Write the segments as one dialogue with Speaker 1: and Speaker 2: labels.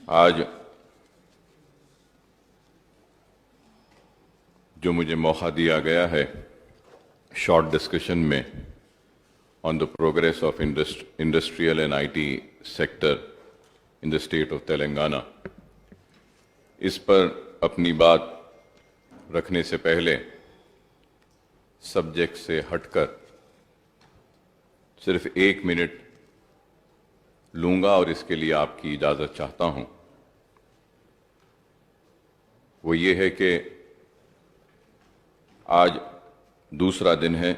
Speaker 1: آج جو مجھے موقع دیا گیا ہے شارٹ ڈسکشن میں on the progress of industrial and I T sector in the state of Telangana, اس پر اپنی بات رکھنے سے پہلے سبجیکٹ سے ہٹ کر صرف 1 منٹ لوں گا اور اس کے لیے آپ کی اجازت چاہتا ہوں۔ وہ یہ ہے کہ آج دوسرا دن ہے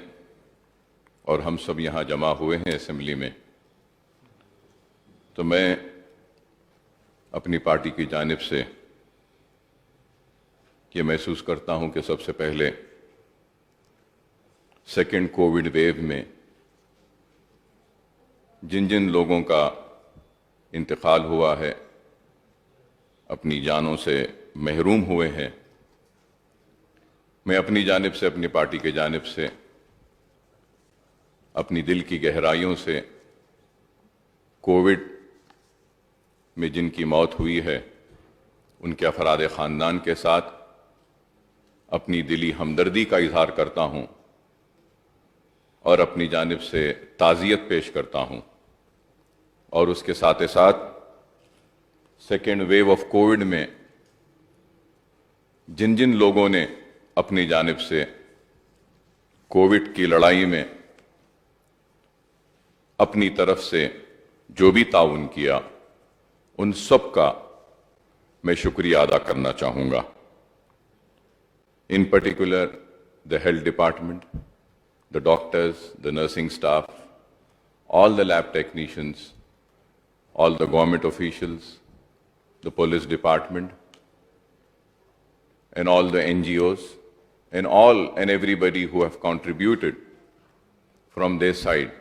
Speaker 1: اور ہم سب یہاں جمع ہوئے ہیں اسمبلی میں، تو میں اپنی پارٹی کی جانب سے یہ محسوس کرتا ہوں کہ سب سے پہلے سیکنڈ کووڈ ویو میں جن جن لوگوں کا انتقال ہوا ہے، اپنی جانوں سے محروم ہوئے ہیں، میں اپنی جانب سے، اپنی پارٹی کی جانب سے، اپنی دل کی گہرائیوں سے کووڈ میں جن کی موت ہوئی ہے ان کے افراد خاندان کے ساتھ اپنی دلی ہمدردی کا اظہار کرتا ہوں اور اپنی جانب سے تعزیت پیش کرتا ہوں، اور اس کے ساتھ ساتھ سیکنڈ ویو آف کووڈ میں جن جن لوگوں نے اپنی جانب سے کووڈ کی لڑائی میں اپنی طرف سے جو بھی تعاون کیا، ان سب کا میں شکریہ ادا کرنا چاہوں گا۔ In particular, the health department, the doctors, the nursing staff, all the lab technicians, all the government officials, the police department, and all the NGOs, and all and everybody who have contributed from their side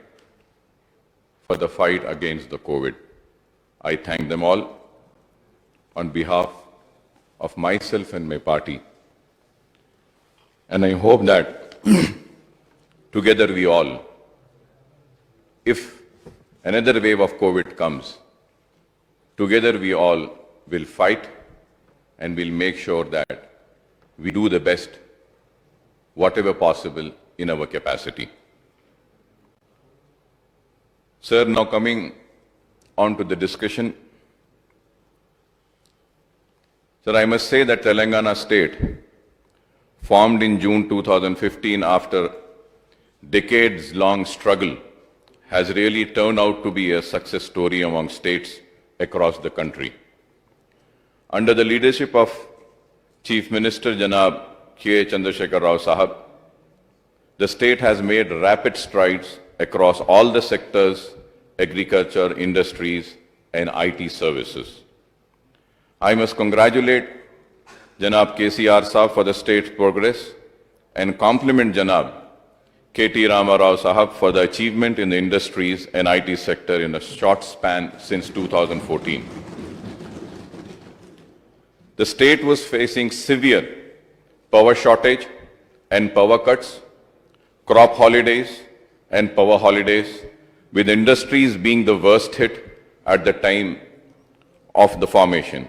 Speaker 1: for the fight against the COVID. I thank them all on behalf of myself and my party. And I hope that together we all, if another wave of COVID comes, together we all will fight and will make sure that we do the best, whatever possible in our capacity. Sir, now coming on to the discussion. Sir, I must say that Telangana State, formed in June 2015 after decades-long struggle, has really turned out to be a success story among states across the country. Under the leadership of Chief Minister Janab K. Chandrasekhar Rao Sahab, the state has made rapid strides across all the sectors: agriculture, industries, and IT services. I must congratulate Janab KCR Sahab for the state's progress and compliment Janab KT Rama Rao Sahab for the achievement in the industries and IT sector in a short span since 2014. The state was facing severe power shortage and power cuts, crop holidays and power holidays, with industries being the worst hit at the time of the formation.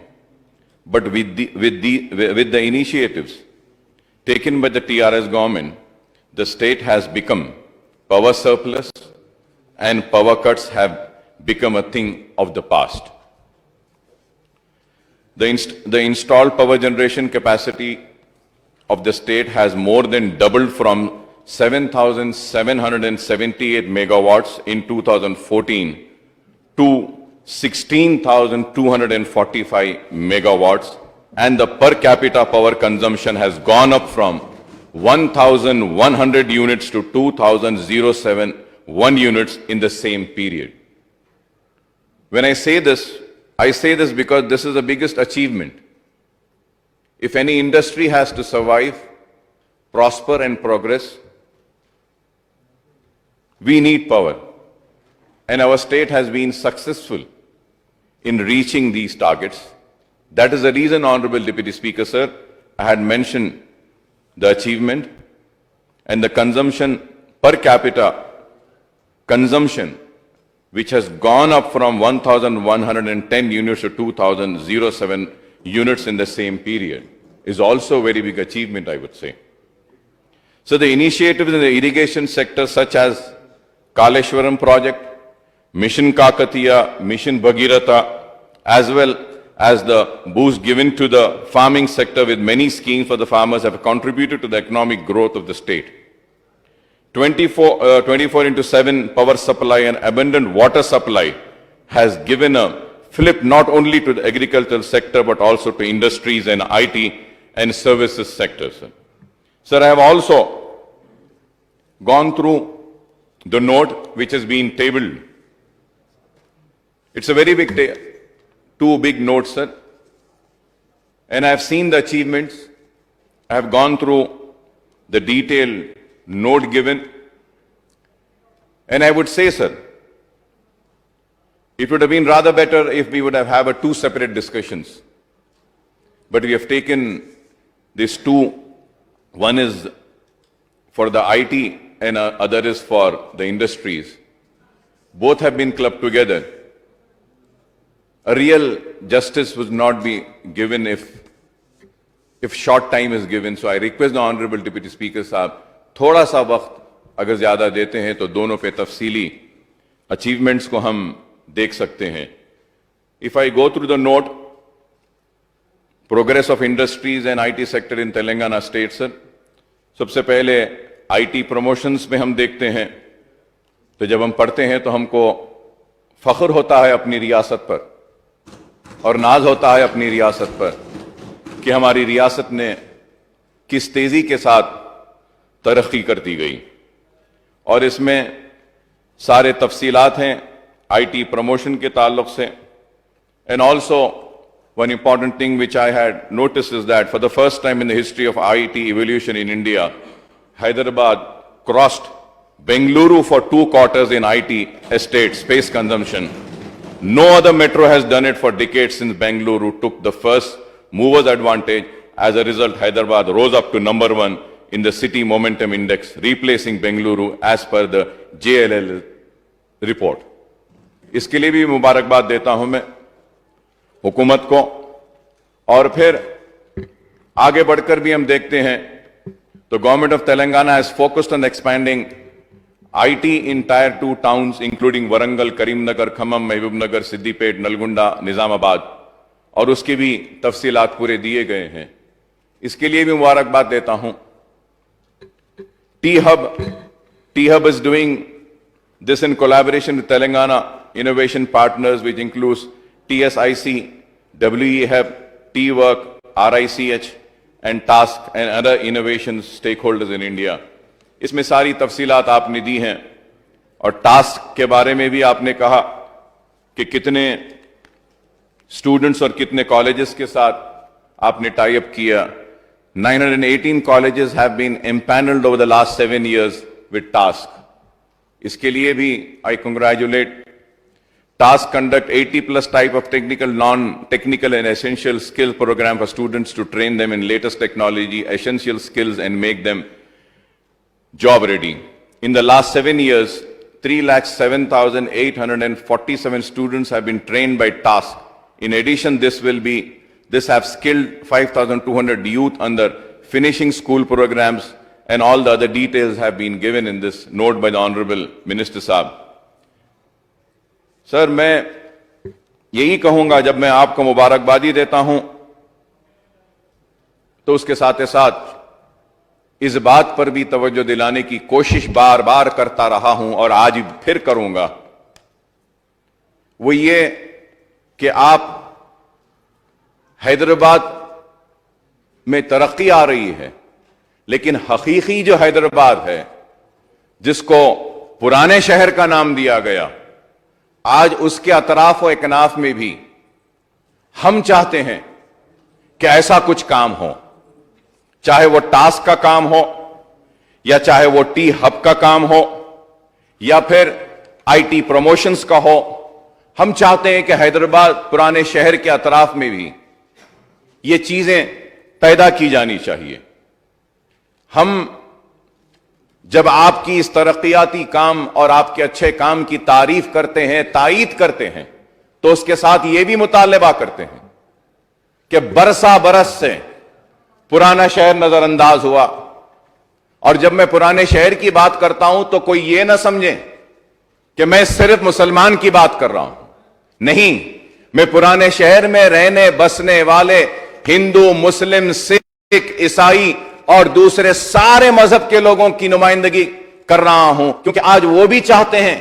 Speaker 1: But with the initiatives taken by the TRS government, the state has become power surplus and power cuts have become a thing of the past. The installed power generation capacity of the state has more than doubled from 7,778 megawatts in 2014 to 16,245 megawatts, and the per capita power consumption has gone up from 1,100 units to 2,071 units in the same period. When I say this because this is the biggest achievement. If any industry has to survive, prosper, and progress, we need power. And our state has been successful in reaching these targets. That is the reason, Honorable Deputy Speaker, sir, I had mentioned the achievement and the consumption, per capita consumption, which has gone up from 1,110 units to 2,007 units in the same period, is also a very big achievement, I would say. So the initiatives in the irrigation sector such as Kaleshwaram project, Mission Kakatiya, Mission Bhagiratha, as well as the boost given to the farming sector with many schemes for the farmers have contributed to the economic growth of the state. 24/7 power supply and abundant water supply has given a flip not only to the agricultural sector but also to industries and IT and services sectors. Sir, I have also gone through the note which has been tabled. It's a very big, two big notes, sir. And I have seen the achievements. I have gone through the detailed note given. And I would say, sir, it would have been rather better if we would have had two separate discussions. But we have taken these two. One is for the IT and other is for the industries. Both have been clubbed together. A real justice would not be given if short time is given. So I request the Honorable Deputy Speaker Sahab, थोड़ा सा वक्त अगर ज्यादा देते हैं तो दोनों पे तफसीली अचीवमेंट्स को हम देख सकते हैं. If I go through the note, progress of industries and IT sector in Telangana state, sir, सबसे पहले IT promotions में हम देखते हैं तो जब हम पढ़ते हैं तो हमको फख्र होता है अपनी रियासत पर और नाज होता है अपनी रियासत पर कि हमारी रियासत ने किस तेजी के साथ तरक्की करती गई. और इसमें सारे तफसीलात हैं IT प्रमोशन के ताल्लुक से. And also one important thing which I had noticed is that for the first time in the history of IT evolution in India, Hyderabad crossed Bengaluru for 2 quarters in IT estate space consumption. No other metro has done it for decades since Bengaluru took the first mover's advantage. As a result, Hyderabad rose up to number 1 in the city momentum index, replacing Bengaluru as per the JLL report. इसके लिए भी मुबारकबाद देता हूं मैं हुकूमत को. और फिर आगे बढ़कर भी हम देखते हैं तो government of Telangana has focused on expanding IT in Tier 2 towns including Warangal, Karimnagar, Khammam, Mahbubnagar, Siddipet, Nalgonda, Nizamabad, और उसके भी तफसीलात पूरे दिए गए हैं. इसके लिए भी मुबारकबाद देता हूं. T-Hub is doing this in collaboration with Telangana innovation partners which includes TSIC, WE-Hub, T-Work, RICH and TASK and other innovation stakeholders in India. इसमें सारी तफसीलात आपने दी हैं. और टास्क के बारे में भी आपने कहा कि कितने स्टूडेंट्स और कितने कॉलेजेस के साथ आपने टाई अप किया. 918 colleges have been empaneled over the last 7 years with TASK. इसके लिए भी I congratulate. TASK conduct 80 plus type of technical, non-technical and essential skill program for students to train them in latest technology, essential skills and make them job ready. In the last 7 years, 307,847 students have been trained by TASK. In addition, this have skilled 5,200 youth under finishing school programs, and all the other details have been given in this note by the Honorable Minister Saab. Sir, मैं यही कहूंगा जब मैं आपको मुबारकबादी देता हूं तो उसके साथ ही साथ इस बात पर भी तवज्जो दिलाने की कोशिश बार बार करता रहा हूं और आज फिर करूंगा. वो ये कि आप हैदराबाद में तरक्की आ रही है, लेकिन हकीकी जो हैदराबाद है जिसको पुराने शहर का नाम दिया गया, आज उसके अतराफ और एकनाफ में भी हम चाहते हैं कि ऐसा कुछ काम हो, चाहे वो टास्क का काम हो या चाहे वो T-Hub का काम हो या फिर IT प्रमोशंस का हो. हम चाहते हैं कि हैदराबाद पुराने शहर के अतराफ में भी ये चीजें पैदा की जानी चाहिए. हम جب آپ کی اس ترقیاتی کام اور آپ کے اچھے کام کی تعریف کرتے ہیں، تائید کرتے ہیں، تو اس کے ساتھ یہ بھی مطالبہ کرتے ہیں کہ برسا برس سے پرانا شہر نظر انداز ہوا. اور جب میں پرانے شہر کی بات کرتا ہوں تو کوئی یہ نہ سمجھے کہ میں صرف مسلمان کی بات کر رہا ہوں. نہیں، میں پرانے شہر میں رہنے بسنے والے ہندو، مسلم، سکھ، عیسائی اور دوسرے سارے مذہب کے لوگوں کی نمائندگی کر رہا ہوں، کیونکہ آج وہ بھی چاہتے ہیں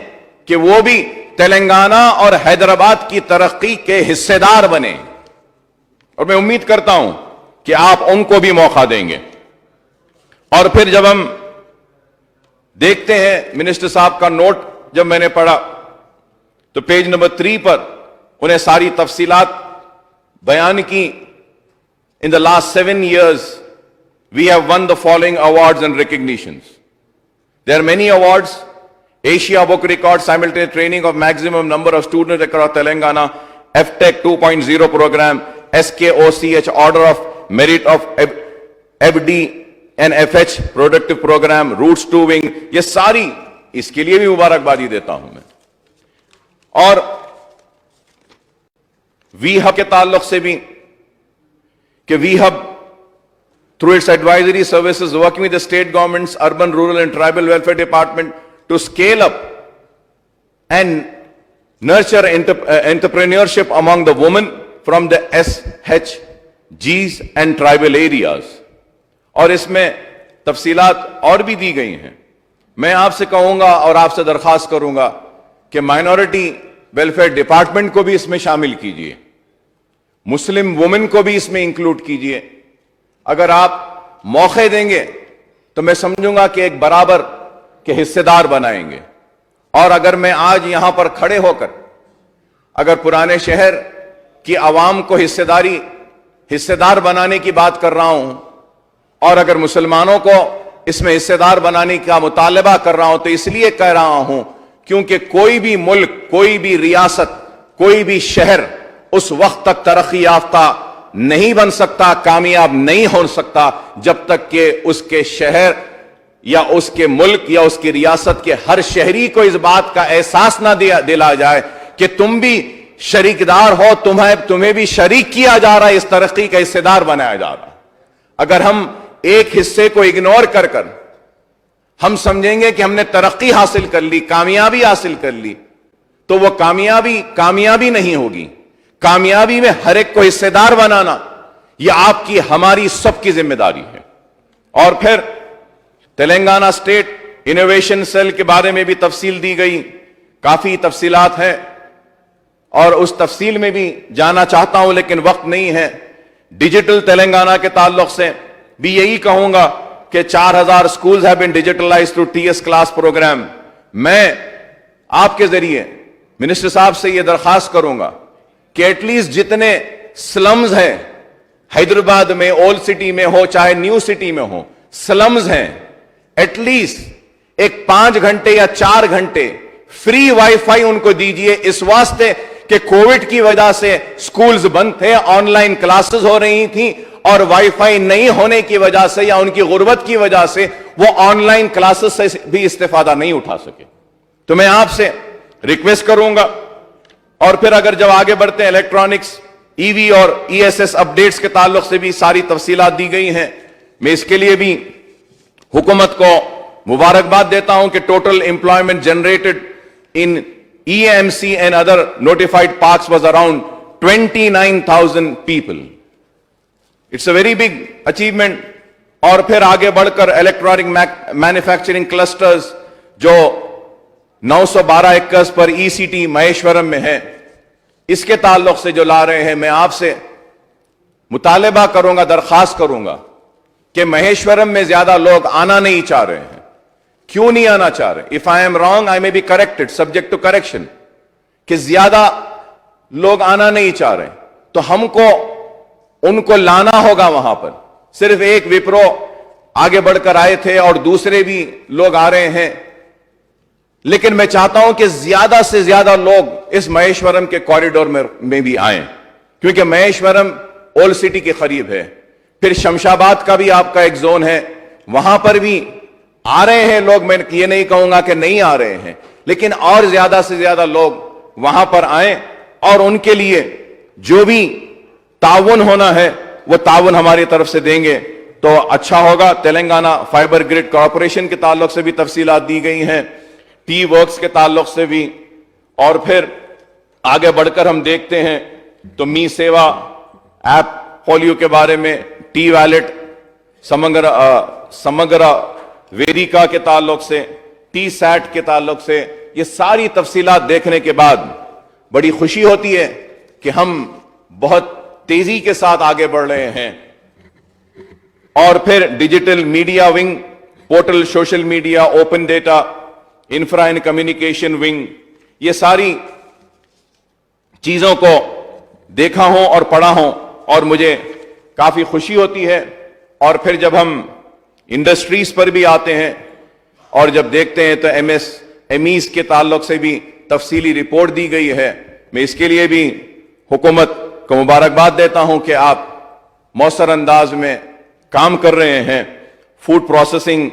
Speaker 1: کہ وہ بھی تلنگانہ اور حیدرآباد کی ترقی کے حصے دار بنے. اور میں امید کرتا ہوں کہ آپ ان کو بھی موقع دیں گے. اور پھر جب ہم دیکھتے ہیں منسٹر صاحب کا نوٹ جب میں نے پڑھا تو پیج نمبر 3 پر انہیں ساری تفصیلات بیان کی. In the last 7 years, we have won the following awards and recognitions. There are many awards. Asia Book Record Simultaneous Training of Maximum Number of Students across Telangana, FTech 2.0 program, SKOCH Order of Merit of FD and FH Productive Program, Roots to Wing. یہ ساری اس کے لیے بھی مبارکبادی دیتا ہوں میں. اور وی hub کے تعلق سے بھی کہ وی hub through its advisory services working with the state governments, urban, rural and tribal welfare department to scale up and nurture entrepreneurship among the women from the SHGs and tribal areas. اور اس میں تفصیلات اور بھی دی گئی ہیں. میں آپ سے کہوں گا اور آپ سے درخواست کروں گا کہ مائنورٹی ویلفیئر ڈپارٹمنٹ کو بھی اس میں شامل کیجئے, مسلم وومن کو بھی اس میں انکلوڈ کیجئے. اگر آپ موقع دیں گے تو میں سمجھوں گا کہ ایک برابر کے حصے دار بنائیں گے. اور اگر میں آج یہاں پر کھڑے ہو کر اگر پرانے شہر کی عوام کو حصے دار بنانے کی بات کر رہا ہوں اور اگر مسلمانوں کو اس میں حصے دار بنانے کا مطالبہ کر رہا ہوں تو اس لیے کہہ رہا ہوں کیونکہ کوئی بھی ملک, کوئی بھی ریاست, کوئی بھی شہر اس وقت تک ترقی یافتہ نہیں بن سکتا, کامیاب نہیں ہو سکتا جب تک کہ اس کے شہر یا اس کے ملک یا اس کی ریاست کے ہر شہری کو اس بات کا احساس نہ دلا جائے کہ تم بھی شریک دار ہو, تمہیں بھی شریک کیا جا رہا ہے, اس ترقی کا حصے دار بنایا جا رہا ہے. اگر ہم ایک حصے کو اگنور کر ہم سمجھیں گے کہ ہم نے ترقی حاصل کر لی, کامیابی حاصل کر لی, تو وہ کامیابی نہیں ہوگی. کامیابی میں ہر ایک کو حصے دار بنانا یہ آپ کی, ہماری سب کی ذمہ داری ہے. اور پھر تلنگانہ اسٹیٹ انوویشن سیل کے بارے میں بھی تفصیل دی گئی, کافی تفصیلات ہیں اور اس تفصیل میں بھی جانا چاہتا ہوں لیکن وقت نہیں ہے. ڈیجیٹل تلنگانہ کے تعلق سے بھی یہی کہوں گا کہ 4000 schools have been digitalized through TS class program. میں آپ کے ذریعے منسٹر صاحب سے یہ درخواست کروں گا کہ ایٹ لیسٹ جتنے سلمز ہیں حیدرآباد میں, اولڈ سٹی میں ہو چاہے نیو سٹی میں ہو, سلمز ہیں, ایٹ لیسٹ ایک 5 گھنٹے یا 4 گھنٹے فری وائی فائی ان کو دیجئے, اس واسطے کہ کووڈ کی وجہ سے سکولز بند تھے, آن لائن کلاسز ہو رہی تھیں اور وائی فائی نہیں ہونے کی وجہ سے یا ان کی غربت کی وجہ سے وہ آن لائن کلاسز سے بھی استفادہ نہیں اٹھا سکے. تو میں آپ سے ریکویسٹ کروں گا. اور پھر اگر جب آگے بڑھتے ہیں الیکٹرانکس, ای وی اور ای ایس ایس اپڈیٹس کے تعلق سے بھی ساری تفصیلات دی گئی ہیں. میں اس کے لیے بھی حکومت کو مبارکباد دیتا ہوں کہ total employment generated in E M C and other notified parks was around 29,000 people. It's a very big achievement. اور پھر آگے بڑھ کر الیکٹرانک مینوفیکچرنگ کلسٹرز جو 912 ایکرز پر ای سی ٹی مہیشورم میں ہے, اس کے تعلق سے جو لا رہے ہیں, میں آپ سے مطالبہ کروں گا, درخواست کروں گا کہ مہیشورم میں زیادہ لوگ آنا نہیں چاہ رہے ہیں. کیوں نہیں آنا چاہ رہے؟ If I am wrong, I may be corrected, subject to correction. کہ زیادہ لوگ آنا نہیں چاہ رہے تو ہم کو ان کو لانا ہوگا وہاں پر. صرف ایک وپرو آگے بڑھ کر آئے تھے اور دوسرے بھی لوگ آ رہے ہیں, لیکن میں چاہتا ہوں کہ زیادہ سے زیادہ لوگ اس مہیشورم کے کوریڈور میں بھی آئیں, کیونکہ مہیشورم اولڈ سٹی کے قریب ہے. پھر شمشاباد کا بھی آپ کا ایک زون ہے, وہاں پر بھی आ रहे हैं लोग, मैं ये नहीं कहूंगा कि नहीं आ रहे हैं, लेकिन और ज्यादा से ज्यादा लोग वहां पर आए और उनके लिए जो भी ताउन होना है वो ताउन हमारी तरफ से देंगे तो अच्छा होगा। तेलंगाना फाइबर ग्रिड कॉर्पोरेशन के ताल्लुक से भी तफसीलात दी गई हैं, टी वर्क्स के ताल्लुक से भी, और फिर आगे बढ़कर हम देखते हैं तो मी सेवा ऐप पोलियो के बारे में, टी वैलेट, समग्र वेदिका के ताल्लुक से, टी सैट के ताल्लुक से, ये सारी तफसीलात देखने के बाद बड़ी खुशी होती है कि हम बहुत तेजी के साथ आगे बढ़ रहे हैं। और फिर digital media wing, portal, social media, open data, infra and communication wing, ये सारी चीजों को देखा हूं और पढ़ा हूं और मुझे काफी खुशी होती है। और फिर जब हम इंडस्ट्रीज पर भी आते हैं और जब देखते हैं तो एमएसएमईज के ताल्लुक से भी तफसीली रिपोर्ट दी गई है। मैं इसके लिए भी हुकूमत को मुबारकबाद देता हूं कि आप मौसर अंदाज में काम कर रहे हैं, फूड प्रोसेसिंग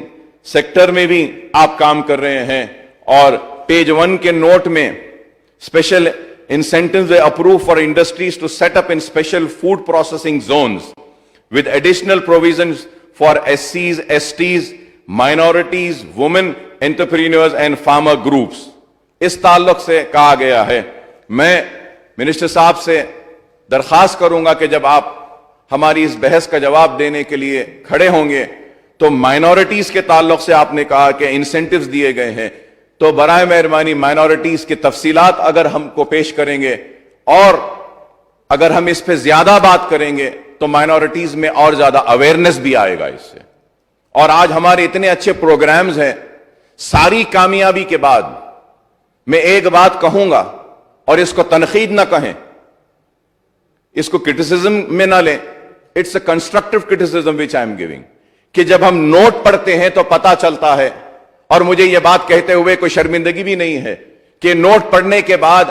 Speaker 1: सेक्टर में भी आप काम कर रहे हैं। और पेज 1 के नोट में special incentives were approved for industries to set up in special food processing zones with additional provisions for SCs, STs, minorities, women entrepreneurs and farmer groups. इस ताल्लुक से कहा गया है। मैं मिनिस्टर साहब से दरखास्त करूंगा कि जब आप हमारी इस बहस का जवाब देने के लिए खड़े होंगे तो माइनॉरिटीज के ताल्लुक से आपने कहा कि इंसेंटिव्स दिए गए हैं, तो बराए मेहरबानी माइनॉरिटीज की तफसीलात अगर हमको पेश करेंगे और अगर हम इस पे ज्यादा बात करेंगे तो माइनॉरिटीज में और ज्यादा अवेयरनेस भी आएगा इससे। और आज हमारे इतने अच्छे प्रोग्राम्स हैं, सारी कामयाबी के बाद मैं एक बात कहूंगा और इसको तनकीद ना कहें, इसको क्रिटिसिज्म में ना लें, it's a constructive criticism which I am giving, कि जब हम नोट पढ़ते हैं तो पता चलता है, और मुझे यह बात कहते हुए कोई शर्मिंदगी भी नहीं है कि नोट पढ़ने के बाद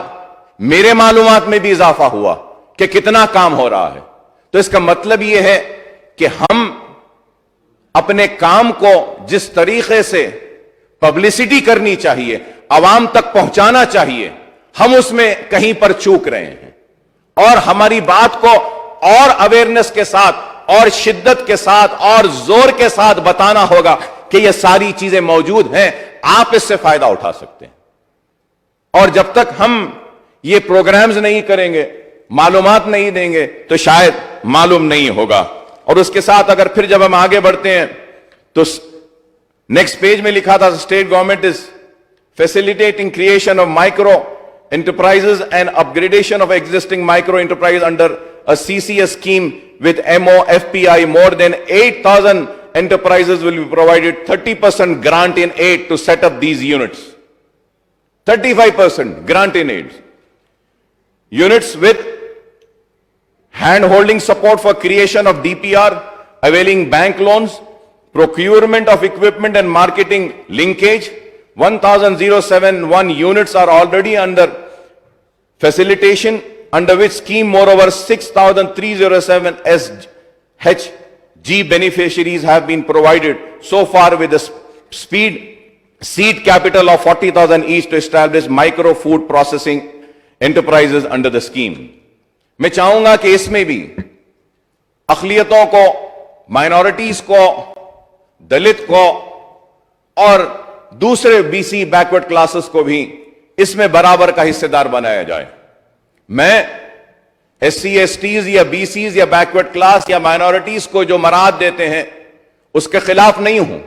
Speaker 1: मेरे मालूमात में भी इजाफा हुआ कि कितना काम हो रहा है। तो इसका मतलब यह है कि हम अपने काम को जिस तरीके से पब्लिसिटी करनी चाहिए, आवाम तक पहुंचाना चाहिए, हम उसमें कहीं पर चूक रहे हैं। और हमारी बात को और अवेयरनेस के साथ और शिद्दत के साथ और जोर के साथ बताना होगा कि ये सारी चीजें मौजूद हैं, आप इससे फायदा उठा सकते हैं। और जब तक हम ये प्रोग्राम्स नहीं करेंगे, मालूमात नहीं देंगे, तो शायद मालूम नहीं होगा। और उसके साथ अगर फिर जब हम आगे बढ़ते हैं तो नेक्स्ट पेज में लिखा था, state government is facilitating creation of micro enterprises and upgradation of existing micro enterprise under a CCS scheme with MOFPI. More than 8,000 enterprises will be provided 30% grant in aid to set up these units. 35% grant in aid. Units with hand-holding support for creation of DPR, availing bank loans, procurement of equipment and marketing linkage. 1,071 units are already under facilitation, under which scheme moreover 6,307 SHG beneficiaries have been provided so far with a seed capital of 40,000 each to establish micro food processing enterprises under the scheme. मैं चाहूंगा कि इसमें भी अक़लियतों को, minorities को, दलित को और दूसरे बीसी बैकवर्ड क्लासेस को भी इसमें बराबर का हिस्सेदार बनाया जाए। मैं एससी, एसटीज या बीसीज या बैकवर्ड क्लास या माइनॉरिटीज को जो मराद देते हैं उसके खिलाफ नहीं हूं,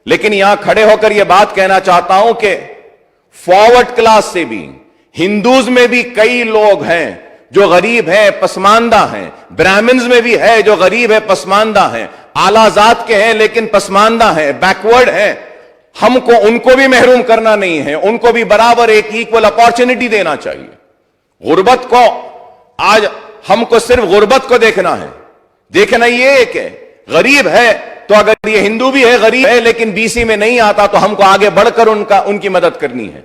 Speaker 1: लेकिन यहां खड़े होकर यह बात कहना चाहता हूं कि फॉरवर्ड क्लास से भी, हिंदूज में भी कई लोग हैं जो गरीब हैं, पसमानदा हैं, ब्राह्मण्स में भी है जो गरीब है, पसमानदा हैं, आलाजात के हैं लेकिन पसमानदा हैं, बैकवर्ड हैं। हमको उनको भी महरूम करना नहीं है, उनको भी बराबर एक इक्वल अपॉर्चुनिटी देना चाहिए। गुर्बत को, आज हमको सिर्फ गुर्बत को देखना है, देखना ये कि गरीब है तो अगर ये हिंदू भी है, गरीब है लेकिन बीसी में नहीं आता, तो हमको आगे बढ़कर उनकी मदद करनी है,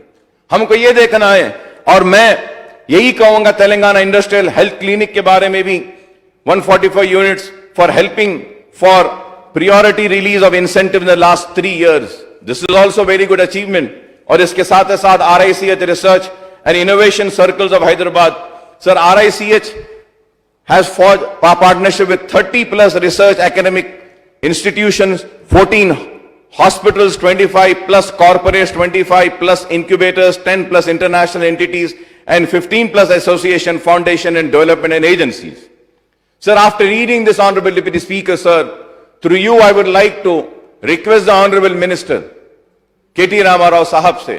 Speaker 1: हमको ये देखना है। और मैं यही कहूंगा, तेलंगाना इंडस्ट्रियल हेल्थ क्लिनिक के बारे में भी 145 units for helping for priority release of incentive in the last 3 years. This is also a very good achievement. اور اس کے ساتھ ساتھ RICH Research and Innovation Circles of Hyderabad. Sir, RICH has forged a partnership with 30 plus research academic institutions, 14 hospitals, 25 plus corporates, 25 plus incubators, 10 plus international entities, and 15 plus association, foundation and development and agencies. Sir, after reading this, Honorable Deputy Speaker, sir, through you I would like to request the Honorable Minister, KT Rama Rao صاحب سے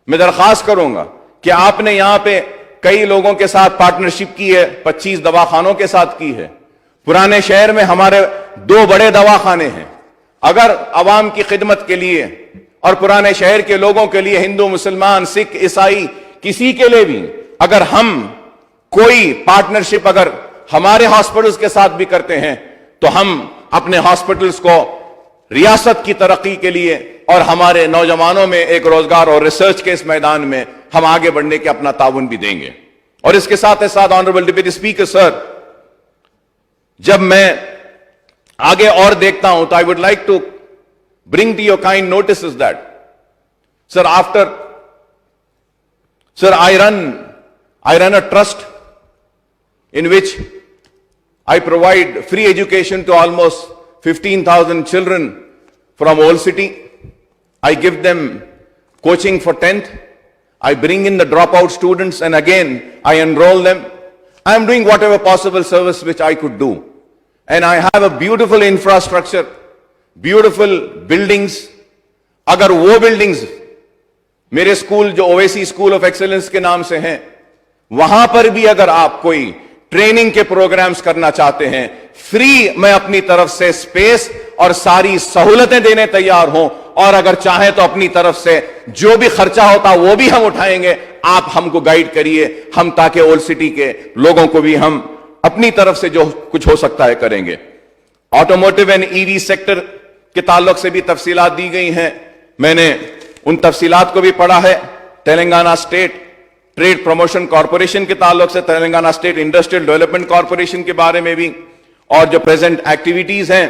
Speaker 1: میں درخواست کروں گا کہ آپ نے یہاں پہ کئی لوگوں کے ساتھ پارٹنرشپ کی ہے، 25 دواخانوں کے ساتھ کی ہے. پرانے شہر میں ہمارے 2 بڑے دواخانے ہیں. اگر عوام کی خدمت کے لیے اور پرانے شہر کے لوگوں کے لیے، ہندو، مسلمان، سکھ، عیسائی، کسی کے لیے بھی اگر ہم کوئی پارٹنرشپ اگر ہمارے ہاسپٹلز کے ساتھ بھی کرتے ہیں تو ہم اپنے ہاسپٹلز کو ریاست کی ترقی کے لیے اور ہمارے نوجوانوں میں ایک روزگار اور ریسرچ کے اس میدان میں ہم آگے بڑھنے کے اپنا تعاون بھی دیں گے. اور اس کے ساتھ ساتھ آنریبل ڈپٹی اسپیکر سر، جب میں آگے اور دیکھتا ہوں تو I would like to bring to your kind notices that sir I run a trust in which I provide free education to almost 15,000 children from Old City. I give them coaching for 10th. I bring in the dropout students and again I enroll them. I am doing whatever possible service which I could do. And I have a beautiful infrastructure, beautiful buildings. اگر وہ buildings میرے school جو Owaisi school of excellence کے نام سے ہیں، وہاں پر بھی اگر آپ کوئی ٹریننگ کے پروگرامز کرنا چاہتے ہیں، فری میں اپنی طرف سے اسپیس اور ساری سہولتیں دینے تیار ہوں، اور اگر چاہیں تو اپنی طرف سے جو بھی خرچہ ہوتا وہ بھی ہم اٹھائیں گے. آپ ہم کو گائیڈ کریے، ہم تاکہ اولڈ سٹی کے لوگوں کو بھی ہم اپنی طرف سے جو کچھ ہو سکتا ہے کریں گے. آٹوموٹیو اینڈ EV سیکٹر کے تعلق سے بھی تفصیلات دی گئی ہیں، میں نے ان تفصیلات کو بھی پڑھا ہے. Telangana state trade promotion corporation کے تعلق سے، Telangana state industrial development corporation کے بارے میں بھی، اور جو پریزنٹ ایکٹیویٹیز ہیں،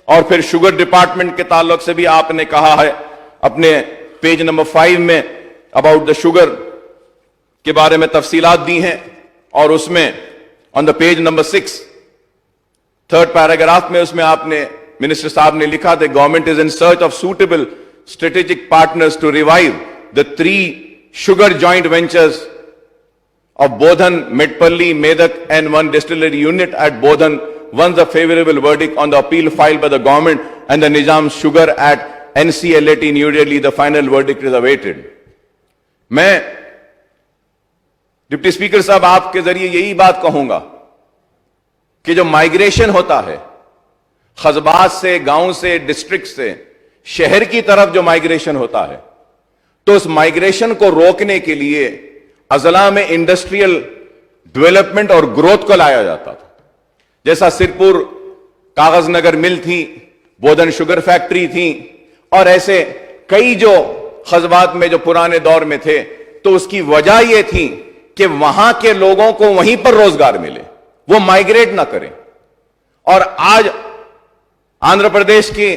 Speaker 1: اور پھر شوگر ڈپارٹمنٹ کے تعلق سے بھی آپ نے کہا ہے اپنے پیج نمبر 5 میں اباؤٹ دا شوگر کے بارے میں تفصیلات دی ہیں. اور اس میں on the page number 6 3rd paragraph میں اس میں آپ نے منسٹر صاحب نے لکھا تھا government is in search of suitable strategic partners to revive the 3 sugar joint ventures of Bodhan, Medpalli, Medak and 1 distillery unit at Bodhan once the favorable verdict on the appeal filed by the government and the Nizam Sugar at NCLAT New Delhi, the final verdict is awaited. میں deputy speaker صاحب آپ کے ذریعے یہی بات کہوں گا کہ جو مائگریشن ہوتا ہے قصبات سے، گاؤں سے، ڈسٹرکٹ سے شہر کی طرف جو مائگریشن ہوتا ہے، تو اس مائگریشن کو روکنے کے لیے اضلاع میں انڈسٹریل ڈیولپمنٹ اور گروتھ کو لایا جاتا تھا. جیسا سرپور کاغذ نگر مل تھی، بودھن شوگر فیکٹری تھی، اور ایسے کئی جو قصبات میں جو پرانے دور میں تھے. تو اس کی وجہ یہ تھی کہ وہاں کے لوگوں کو وہیں پر روزگار ملے، وہ مائگریٹ نہ کریں. اور آج آندھرا پردیش کی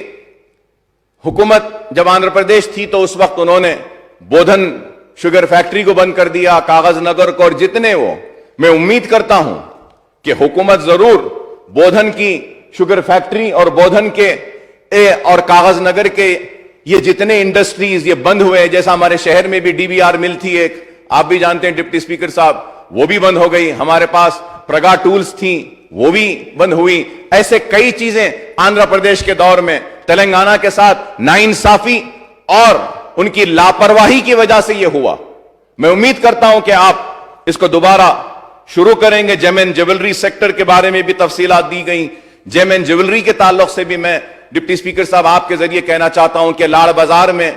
Speaker 1: حکومت جب آندھرا پردیش تھی تو اس وقت انہوں نے بودھن شوگر فیکٹری کو بند کر دیا، کاغذ نگر کو، اور جتنے وہ، میں امید کرتا ہوں کہ حکومت ضرور بودھن کی شوگر فیکٹری اور بودھن کے اور کاغذ نگر کے یہ جتنے انڈسٹریز یہ بند ہوئے ہیں، جیسا ہمارے شہر میں بھی DBR مل تھی ایک، آپ بھی جانتے ہیں ڈپٹی اسپیکر صاحب، وہ بھی بند ہو گئی. ہمارے پاس پرگا ٹولز تھیں، وہ بھی بند ہوئی. ایسے کئی چیزیں آندھرا پردیش کے دور میں تلنگانہ کے ساتھ ناانصافی اور ان کی لاپرواہی کی وجہ سے یہ ہوا. میں امید کرتا ہوں کہ آپ اس کو دوبارہ شروع کریں گے. جیم اینڈ جیولری سیکٹر کے بارے میں بھی تفصیلات دی گئیں. جیم اینڈ جیولری کے تعلق سے بھی میں ڈپٹی اسپیکر صاحب آپ کے ذریعے کہنا چاہتا ہوں کہ لاڑ بازار میں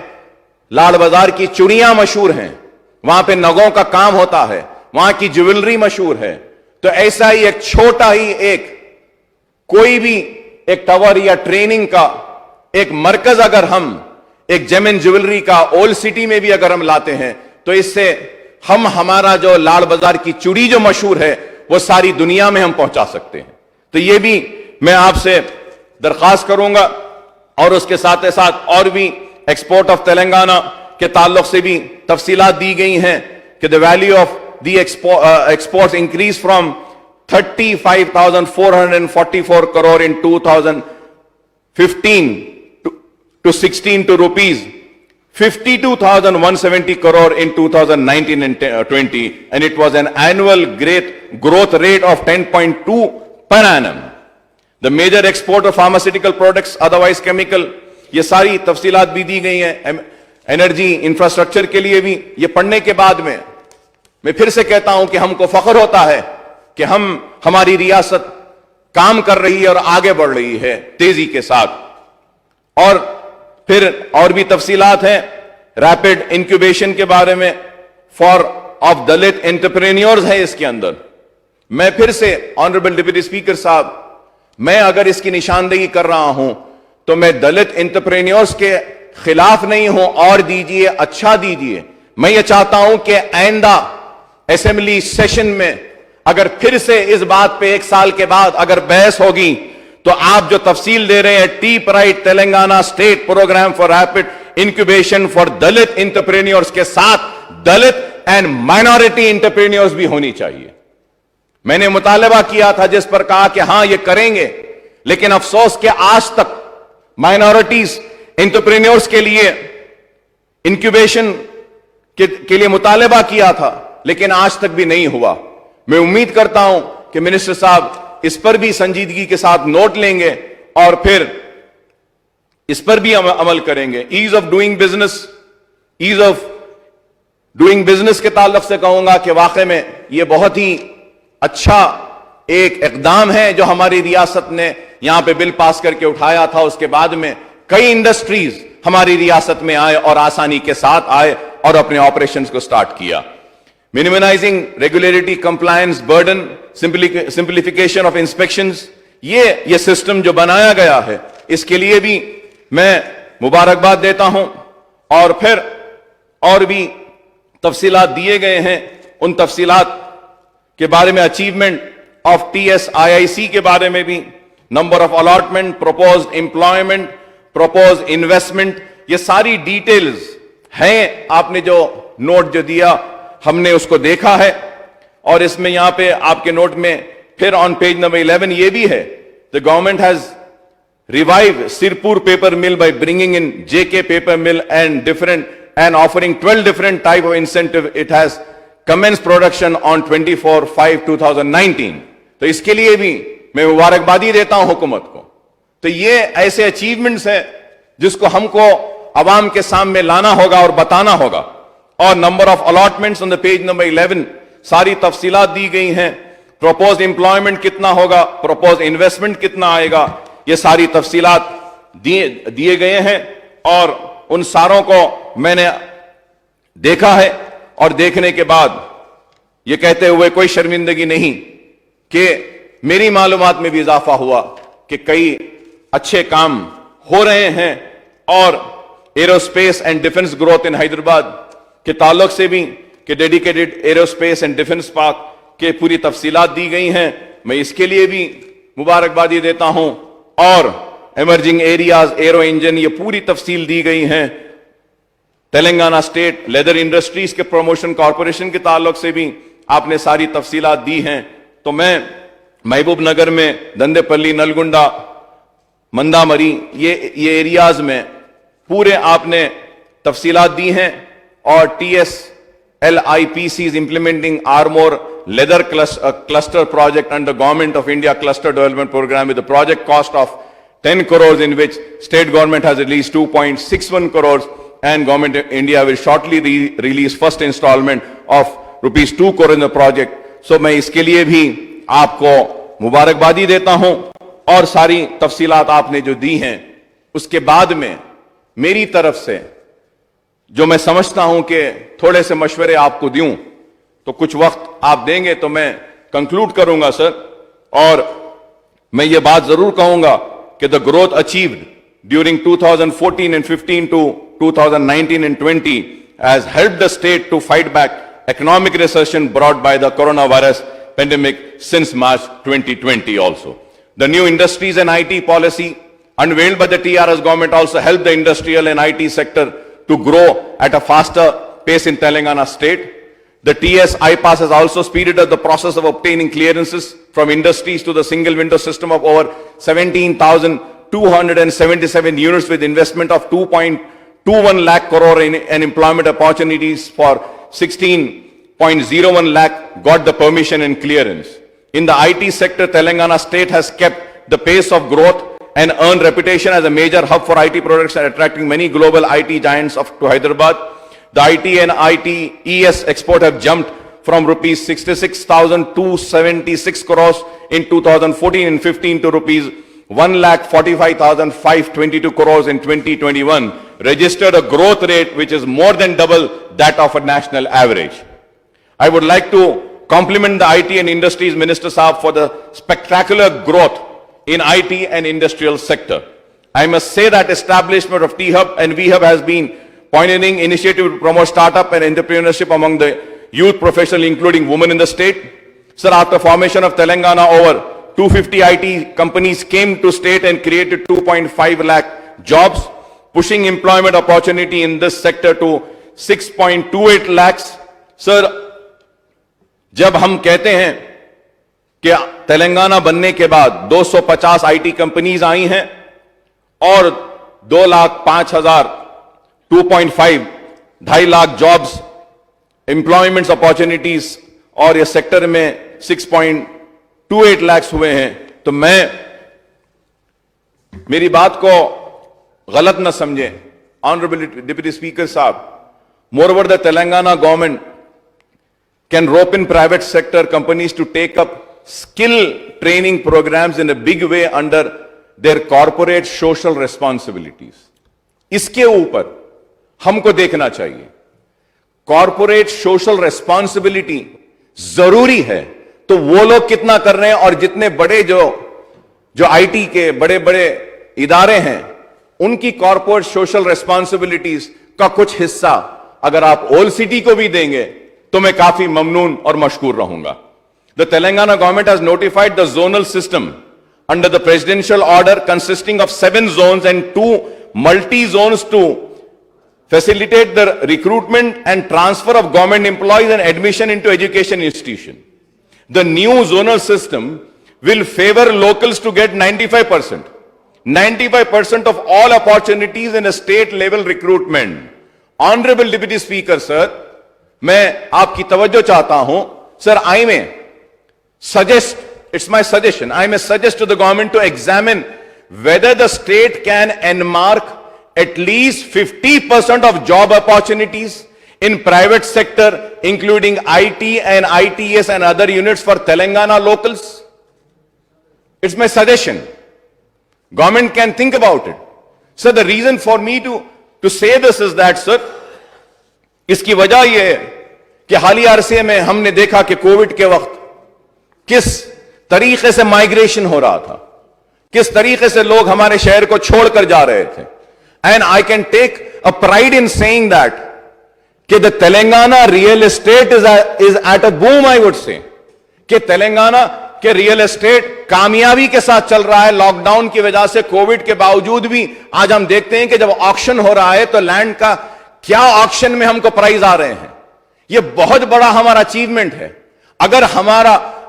Speaker 1: لاڑ بازار کی چوڑیاں مشہور ہیں، وہاں پہ نگوں کا کام ہوتا ہے، وہاں کی جیولری مشہور ہے. تو ایسا ہی ایک چھوٹا ہی ایک کوئی بھی ایک ٹاور یا ٹریننگ کا ایک مرکز اگر ہم ایک جیم اینڈ جیولری کا اولڈ سٹی میں بھی اگر ہم لاتے ہیں تو اس سے ہم ہمارا جو لاڑ بازار کی چوڑی جو مشہور ہے وہ ساری دنیا میں ہم پہنچا سکتے ہیں. تو یہ بھی میں آپ سے درخواست کروں گا. اور اس کے ساتھ ساتھ اور بھی ایکسپورٹ آف تلنگانہ کے تعلق سے بھی تفصیلات دی گئی ہیں کہ the value of the exports increased from 35,444 crore in 2015 to 16 to rupees 52,170 crore in 2019 and 20, and it was an annual growth rate of 10.2 per annum. The major export of pharmaceutical products, otherwise chemical, یہ ساری تفصیلات بھی دی گئی ہیں. Energy infrastructure کے لیے بھی یہ پڑھنے کے بعد میں پھر سے کہتا ہوں کہ ہم کو فخر ہوتا ہے کہ ہماری ریاست کام کر رہی ہے اور آگے بڑھ رہی ہے تیزی کے ساتھ. اور پھر اور بھی تفصیلات ہیں ریپڈ انکیوبیشن کے بارے میں فار آف دلت انٹرپرینیورز ہے اس کے اندر. میں پھر سے آنریبل ڈپٹی اسپیکر صاحب، میں اگر اس کی نشاندہی کر رہا ہوں تو میں دلت انٹرپرینیورز کے خلاف نہیں ہوں، اور دیجئے، اچھا دیجئے. میں یہ چاہتا ہوں کہ آئندہ اسمبلی سیشن میں اگر پھر سے اس بات پہ 1 سال کے بعد اگر بحث ہوگی تو آپ جو تفصیل دے رہے ہیں T pride Telangana state program for rapid incubation for Dalit entrepreneurs کے ساتھ دلت اینڈ مائنورٹی انٹرپرینیورز بھی ہونی چاہیے. میں نے مطالبہ کیا تھا جس پر کہا کہ ہاں یہ کریں گے، لیکن افسوس کہ آج تک مائنورٹیز انٹرپرینیورز کے لیے انکیوبیشن کے لیے مطالبہ کیا تھا، لیکن آج تک بھی نہیں ہوا. میں امید کرتا ہوں کہ منسٹر صاحب اس پر بھی سنجیدگی کے ساتھ نوٹ لیں گے اور پھر اس پر بھی عمل کریں گے. ایز آف ڈوئنگ بزنس کے تعلق سے کہوں گا کہ واقع میں یہ بہت ہی اچھا ایک اقدام ہے جو ہماری ریاست نے یہاں پہ بل پاس کر کے اٹھایا تھا. اس کے بعد میں کئی انڈسٹریز ہماری ریاست میں آئے اور آسانی کے ساتھ آئے اور اپنے آپریشنز کو سٹارٹ کیا. minimizing regulatory compliance burden, simplification of inspections, یہ سسٹم جو بنایا گیا ہے اس کے لیے بھی میں مبارکباد دیتا ہوں. اور پھر اور بھی تفصیلات دیے گئے ہیں. ان تفصیلات کے بارے میں اچیومنٹ آف TSIIC کے بارے میں بھی number of allotment, proposed employment, proposed investment, یہ ساری ڈیٹیلز ہیں. آپ نے جو نوٹ جو دیا ہم نے اس کو دیکھا ہے. اور اس میں یہاں پہ آپ کے نوٹ میں پھر آن پیج نمبر 11 یہ بھی ہے the government has revived Sirpur paper mill by bringing in JK paper mill and offering 12 different type of incentive. It has commenced production on 24/5/2019. تو اس کے لیے بھی میں مبارکبادی دیتا ہوں حکومت کو. تو یہ ایسے اچیومنٹس ہیں جس کو ہم کو عوام کے سامنے لانا ہوگا اور بتانا ہوگا. اور number of allotments on the page number 11 ساری تفصیلات دی گئی ہیں. پروپوزڈ امپلائمنٹ کتنا ہوگا، پروپوزڈ انویسٹمنٹ کتنا آئے گا، یہ ساری تفصیلات دیے گئے ہیں. اور ان ساروں کو میں نے دیکھا ہے اور دیکھنے کے بعد یہ کہتے ہوئے کوئی شرمندگی نہیں کہ میری معلومات میں بھی اضافہ ہوا کہ کئی اچھے کام ہو رہے ہیں. اور aerospace and defence growth in Hyderabad کے تعلق سے بھی کہ dedicated aerospace and defence park کے پوری تفصیلات دی گئی ہیں. میں اس کے لیے بھی مبارکبادی دیتا ہوں. اور ایمرجنگ ایریاز، ایرو انجن، یہ پوری تفصیل دی گئی ہیں. تلنگانہ اسٹیٹ لیدر انڈسٹریز کے پروموشن کارپوریشن کے تعلق سے بھی آپ نے ساری تفصیلات دی ہیں. تو میں محبوب نگر میں دندے پلی، نلگنڈا، مندامری، یہ ایریاز میں پورے آپ نے تفصیلات دی ہیں. اور TSLIPC is implementing Armor Leather Cluster project under Government of India Cluster Development Program with a project cost of 10 crores in which state government has released 2.61 crores and Government of India will shortly release first installment of rupees 2 crore in the project. So میں اس کے لیے بھی آپ کو مبارکبادی دیتا ہوں. اور ساری تفصیلات آپ نے جو دی ہیں اس کے بعد میں میری طرف سے جو میں سمجھتا ہوں کہ تھوڑے سے مشورے آپ کو دوں تو کچھ وقت آپ دیں گے تو میں کنکلوڈ کروں گا سر. اور میں یہ بات ضرور کہوں گا کہ the growth achieved during 2014 and 15 to 2019 and 20 has helped the state to fight back economic recession brought by the coronavirus pandemic since March 2020 also. The new industries and IT policy unveiled by the TRS government also helped the industrial and IT sector to grow at a faster pace in Telangana state. The TS iPass has also speeded up the process of obtaining clearances from industries to the single window system of over 17,277 units with investment of 2.21 lakh crore and employment opportunities for 16.01 lakh got the permission and clearance. In the IT sector, Telangana state has kept the pace of growth and earned reputation as a major hub for IT products and attracting many global IT giants to Hyderabad. The IT and ITES export have jumped from rupees 66,276 crores in 2014 and 15 to rupees 1,45,522 crores in 2021, registered a growth rate which is more than double that of a national average. I would like to compliment the IT and Industries Minister Saab for the spectacular growth in IT and industrial sector. I must say that establishment of T-Hub and V-Hub has been pioneering initiative to promote startup and entrepreneurship among the youth professionals, including women in the state. Sir, after formation of Telangana, over 250 IT companies came to state and created 2.5 lakh jobs, pushing employment opportunity in this sector to 6.28 lakhs. Sir, जब हम कहते हैं कि तेलंगाना बनने के बाद 250 IT companies आई हैं और 2,05,000 2.5 2.5 लाख जॉब्स एम्प्लॉयमेंट्स अपॉर्चुनिटीज और ये सेक्टर में 6.28 लाख हुए हैं, तो मेरी बात को गलत न समझें ऑनरेबल डिप्टी स्पीकर साहब. Moreover the Telangana government can rope in private sector companies to take up skill training programs in a big way under their corporate social responsibilities. इसके ऊपर हमको देखना चाहिए. कॉर्पोरेट सोशल रेस्पॉन्सिबिलिटी जरूरी है, तो वो लोग कितना कर रहे हैं और जितने बड़े जो आईटी के बड़े बड़े इदारे हैं उनकी कॉर्पोरेट सोशल रेस्पॉन्सिबिलिटीज का कुछ हिस्सा अगर आप ओल्ड सिटी को भी देंगे तो मैं काफी ममनून और मशकूर रहूंगा. The Telangana government has notified the zonal system under the presidential order consisting of 7 zones and 2 multi-zones to facilitate the recruitment and transfer of government employees and admission into education institution. The new zonal system will favor locals to get 95%. 95% of all opportunities in a state level recruitment. Honorable Deputy Speaker, sir, मैं आपकी तवज्जो चाहता हूं. Sir, I may suggest, it's my suggestion, I may suggest to the government to examine whether the state can enmark at least 50% of job opportunities in private sector, including IT and ITS and other units for Telangana locals. It's my suggestion. Government can think about it. So the reason for me to say this is that, sir, इसकी वजह यह है कि हालिया अरसे में हमने देखा कि कोविड के वक्त किस तरीके से माइग्रेशन हो रहा था, किस तरीके से लोग हमारे शहर को छोड़कर जा रहे थे. And I can take a pride in saying that कि the Telangana real estate is at a boom. I would say कि तेलंगाना के रियल एस्टेट कामयाबी के साथ चल रहा है. लॉकडाउन की वजह से, कोविड के बावजूद भी आज हम देखते हैं कि जब ऑक्शन हो रहा है तो लैंड का क्या ऑक्शन में हमको प्राइज आ रहे हैं. यह बहुत बड़ा हमारा अचीवमेंट है.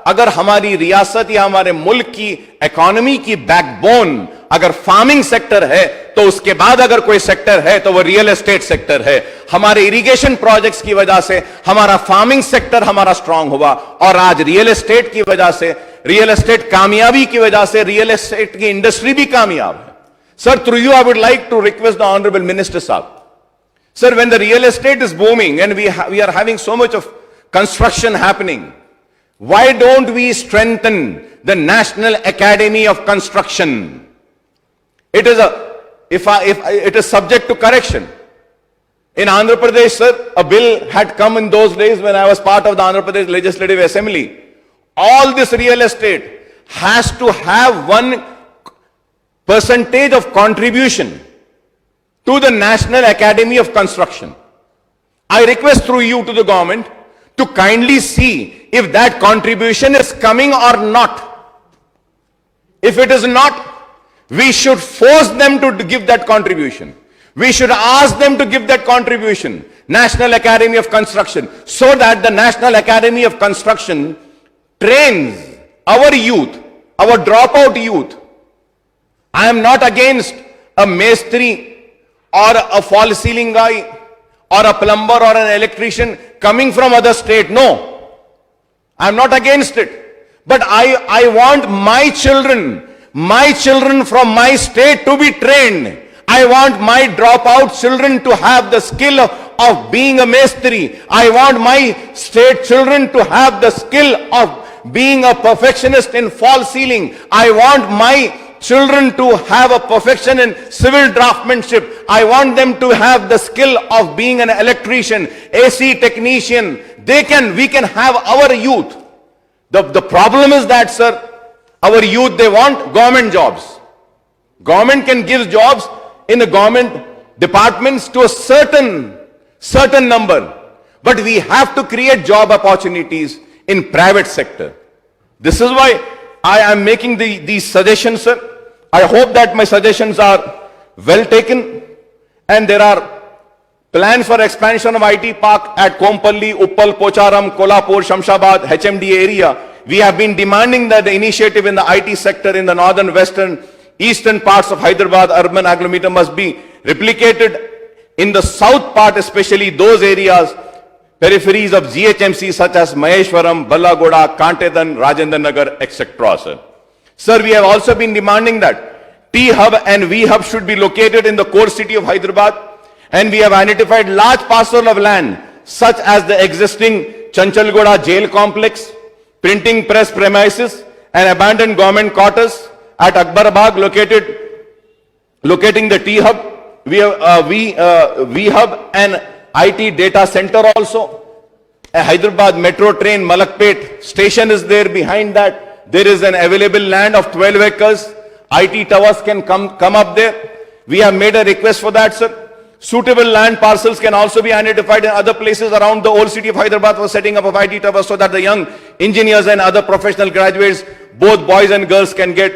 Speaker 1: अगर हमारी रियासत या हमारे मुल्क की इकोनॉमी की बैकबोन अगर फार्मिंग सेक्टर है, तो उसके बाद अगर कोई सेक्टर है तो वो रियल एस्टेट सेक्टर है. हमारे इरिगेशन प्रोजेक्ट्स की वजह से हमारा फार्मिंग सेक्टर हमारा स्ट्रांग हुआ, और आज रियल एस्टेट की वजह से, रियल एस्टेट कामयाबी की वजह से रियल एस्टेट की इंडस्ट्री भी कामयाब है. Sir, through you I would like to request the honourable minister साहब, sir, when the real estate is booming and we are having so much of construction happening, why don't we strengthen the National Academy of Construction? It is subject to correction. In Andhra Pradesh, sir, a bill had come in those days when I was part of the Andhra Pradesh Legislative Assembly. All this real estate has to have 1% of contribution to the National Academy of Construction. I request through you to the government to kindly see if that contribution is coming or not. If it is not, We should force them to give that contribution. We should ask them to give that contribution. National Academy of Construction, so that the National Academy of Construction trains our youth, our dropout youth. I am not against a mestri or a fall ceiling guy or a plumber or an electrician coming from other state. No, I am not against it. But I want my children from my state to be trained. I want my dropout children to have the skill of being a mestri. I want my state children to have the skill of being a perfectionist in fall ceiling. I want my children to have a perfection in civil draftsmanship. I want them to have the skill of being an electrician, AC technician. We can have our youth. The problem is that, sir, our youth, they want government jobs. Government can give jobs in the government departments to a certain number. But we have to create job opportunities in private sector. This is why I am making these suggestions, sir. I hope that my suggestions are well taken, and there are plans for expansion of IT park at Kompalli, Uppal, Pocharam, Kolhapur, Shamshabad, HMD area. We have been demanding that the initiative in the IT sector in the northern, western, eastern parts of Hyderabad urban agglomeration must be replicated in the south part, especially those areas, peripheries of GHMC such as Maheshwaram, Ballagoda, Kantedan, Rajendra Nagar, etc. Sir, we have also been demanding that T-Hub and V-Hub should be located in the core city of Hyderabad, and we have identified large parcel of land such as the existing Chanchalgoda jail complex, printing press premises, and abandoned government quarters at Akbarabad locating the T-Hub, V-Hub and IT data center also. A Hyderabad metro train Malakpet station is there. Behind that, there is an available land of 12 acres. IT towers can come up there. We have made a request for that, sir. Suitable land parcels can also be identified in other places around the old city of Hyderabad for setting up of IT towers, so that the young engineers and other professional graduates, both boys and girls, can get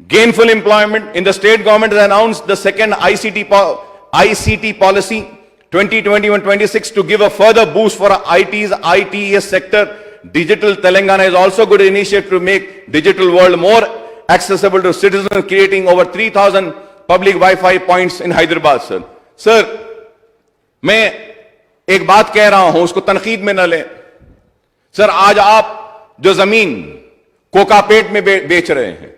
Speaker 1: gainful employment. In the state government has announced the second ICT policy 2021-26 to give a further boost for ITES sector. Digital Telangana is also good initiative to make digital world more accessible to citizens, creating over 3,000 public Wi-Fi points in Hyderabad, sir. Sir, मैं एक बात कह रहा हूं, उसको तनकीद में न लें. सर, आज आप जो जमीन कोकापेट में बेच रहे हैं,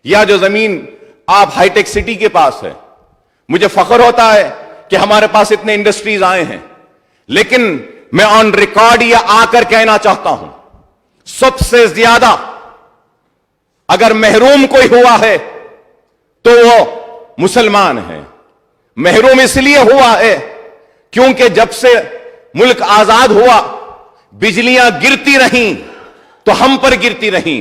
Speaker 1: या जो जमीन आप हाईटेक सिटी के पास है, मुझे फख्र होता है कि हमारे पास इतने इंडस्ट्रीज आए हैं, लेकिन मैं ऑन रिकॉर्ड ये आकर कहना चाहता हूं, सबसे ज्यादा अगर महरूम कोई हुआ है तो वो मुसलमान है. महरूम इसलिए हुआ है क्योंकि जब से मुल्क आजाद हुआ, बिजलियां गिरती रहीं तो हम पर गिरती रहीं,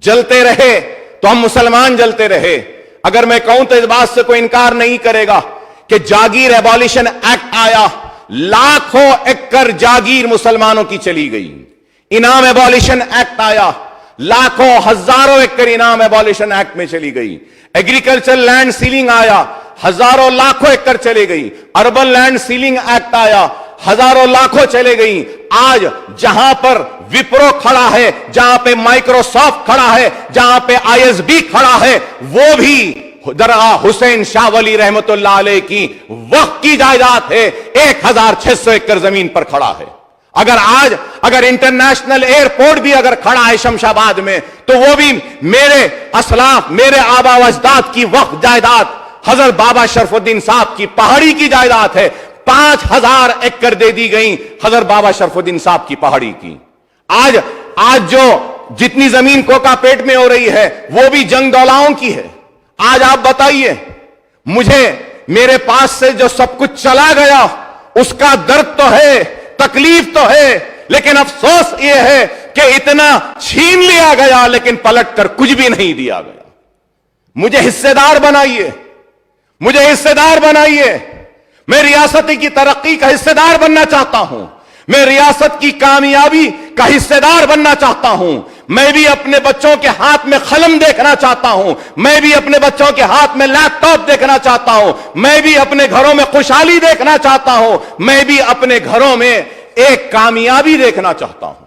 Speaker 1: जलते रहे तो हम मुसलमान जलते रहे. अगर मैं कहूं तो इस बात से कोई इनकार नहीं करेगा कि जागीर एबॉलिशन एक्ट आया, लाखों एकड़ जागीर मुसलमानों की चली गई. इनाम एबॉलिशन एक्ट आया, लाखों हजारों एकड़ इनाम एबॉलिशन एक्ट में चली गई. एग्रीकल्चर लैंड सीलिंग आया, हजारों लाखों एकड़ चले गई. अर्बन लैंड सीलिंग एक्ट आया, हजारों लाखों चले गई. आज जहां पर विप्रो खड़ा है, जहां पे माइक्रोसॉफ्ट खड़ा है, जहां पे आईएसबी खड़ा है, वो भी दरगाह हुसैन शाह वली रहमतुल्लाह अलैह की वक्फ की जायदाद है. 1600 एकड़ जमीन पर खड़ा है. अगर इंटरनेशनल एयरपोर्ट भी अगर खड़ा है शमशाबाद में, तो वो भी मेरे असलाफ, मेरे आबा अजदाद की वक्फ जायदाद, हजरत बाबा शरफुद्दीन साहब की पहाड़ी की जायदाद है. 5000 एकड़ दे दी गई हजरत बाबा शरफुद्दीन साहब की पहाड़ी की. आज जो जितनी जमीन कोकापेट में हो रही है, वो भी जंग दौलाओं की है. आज आप बताइए, मुझे मेरे पास से जो सब कुछ चला गया, उसका दर्द तो है, तकलीफ तो है, लेकिन अफसोस यह है कि इतना छीन लिया गया, लेकिन पलट कर कुछ भी नहीं दिया गया. मुझे हिस्सेदार बनाइए, मुझे हिस्सेदार बनाइए. मैं रियासत की तरक्की का हिस्सेदार बनना चाहता हूं. मैं रियासत की कामयाबी का हिस्सेदार बनना चाहता हूं.
Speaker 2: میں بھی اپنے بچوں کے ہاتھ میں قلم دیکھنا چاہتا ہوں, میں بھی اپنے بچوں کے ہاتھ میں لیپ ٹاپ دیکھنا چاہتا ہوں, میں بھی اپنے گھروں میں خوشحالی دیکھنا چاہتا ہوں, میں بھی اپنے گھروں میں ایک کامیابی دیکھنا چاہتا ہوں.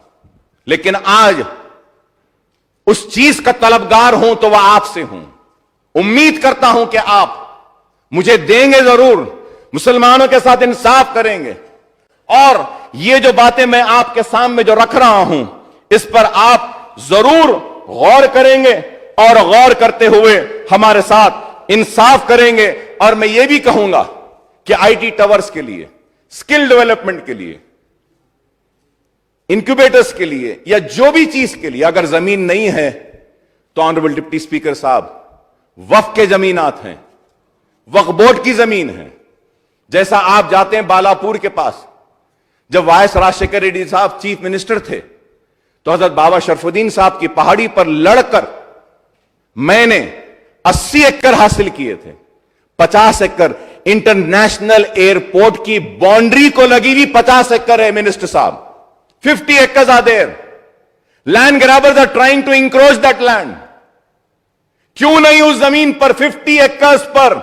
Speaker 2: لیکن آج اس چیز کا طلبگار ہوں تو وہ آپ سے ہوں. امید کرتا ہوں کہ آپ مجھے دیں گے ضرور, مسلمانوں کے ساتھ انصاف کریں گے, اور یہ جو باتیں میں آپ کے سامنے جو رکھ رہا ہوں اس پر آپ ضرور غور کریں گے, اور غور کرتے ہوئے ہمارے ساتھ انصاف کریں گے. اور میں یہ بھی کہوں گا کہ آئی ٹی ٹاورز کے لیے, اسکل ڈیولپمنٹ کے لیے, انکیوبیٹرز کے لیے, یا جو بھی چیز کے لیے اگر زمین نہیں ہے تو آنریبل ڈپٹی اسپیکر صاحب, وقف کے زمینات ہیں, وقف بورڈ کی زمین ہے. جیسا آپ جاتے ہیں بالاپور کے پاس, جب وائس راجشیکھر ریڈی صاحب چیف منسٹر تھے تو حضرت بابا شرف الدین صاحب کی پہاڑی پر لڑ کر میں نے 80 ایکڑ حاصل کیے تھے. 50 ایکڑ انٹرنیشنل ایئرپورٹ کی باؤنڈری کو لگی ہوئی 50 ایکڑ ہے منسٹر صاحب. 50 acres are there. Land grabbers are trying to encroach that land. کیوں نہیں اس زمین پر 50 ایکرز پر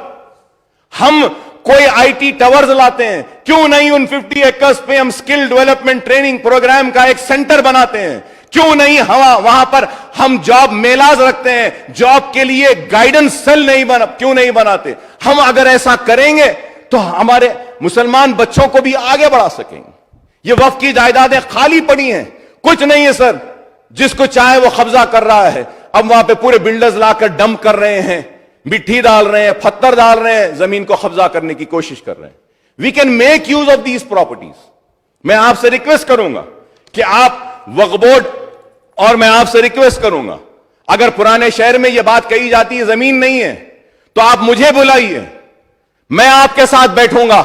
Speaker 2: ہم کوئی آئی ٹی ٹاورز لاتے ہیں؟ کیوں نہیں ان 50 ایکرز پہ ہم سکل ڈیولپمنٹ ٹریننگ پروگرام کا ایک سینٹر بناتے ہیں؟ کیوں نہیں وہاں پر ہم جاب میلاز رکھتے ہیں, جاب کے لیے گائیڈنس سیل کیوں نہیں بناتے؟ ہم اگر ایسا کریں گے تو ہمارے مسلمان بچوں کو بھی آگے بڑھا سکیں گے. یہ وقف کی جائیدادیں خالی پڑی ہیں, کچھ نہیں ہے سر, جس کو چاہے وہ قبضہ کر رہا ہے. اب وہاں پہ پورے بلڈرز لا کر ڈمپ کر رہے ہیں, مٹی ڈال رہے ہیں, پتھر ڈال رہے ہیں, زمین کو قبضہ کرنے کی کوشش کر رہے ہیں. We can make use of these properties. میں آپ سے ریکویسٹ کروں گا کہ آپ وقف بورڈ, اور میں آپ سے ریکویسٹ کروں گا اگر پرانے شہر میں یہ بات کہی جاتی ہے زمین نہیں ہے تو آپ مجھے بلائیے, میں آپ کے ساتھ بیٹھوں گا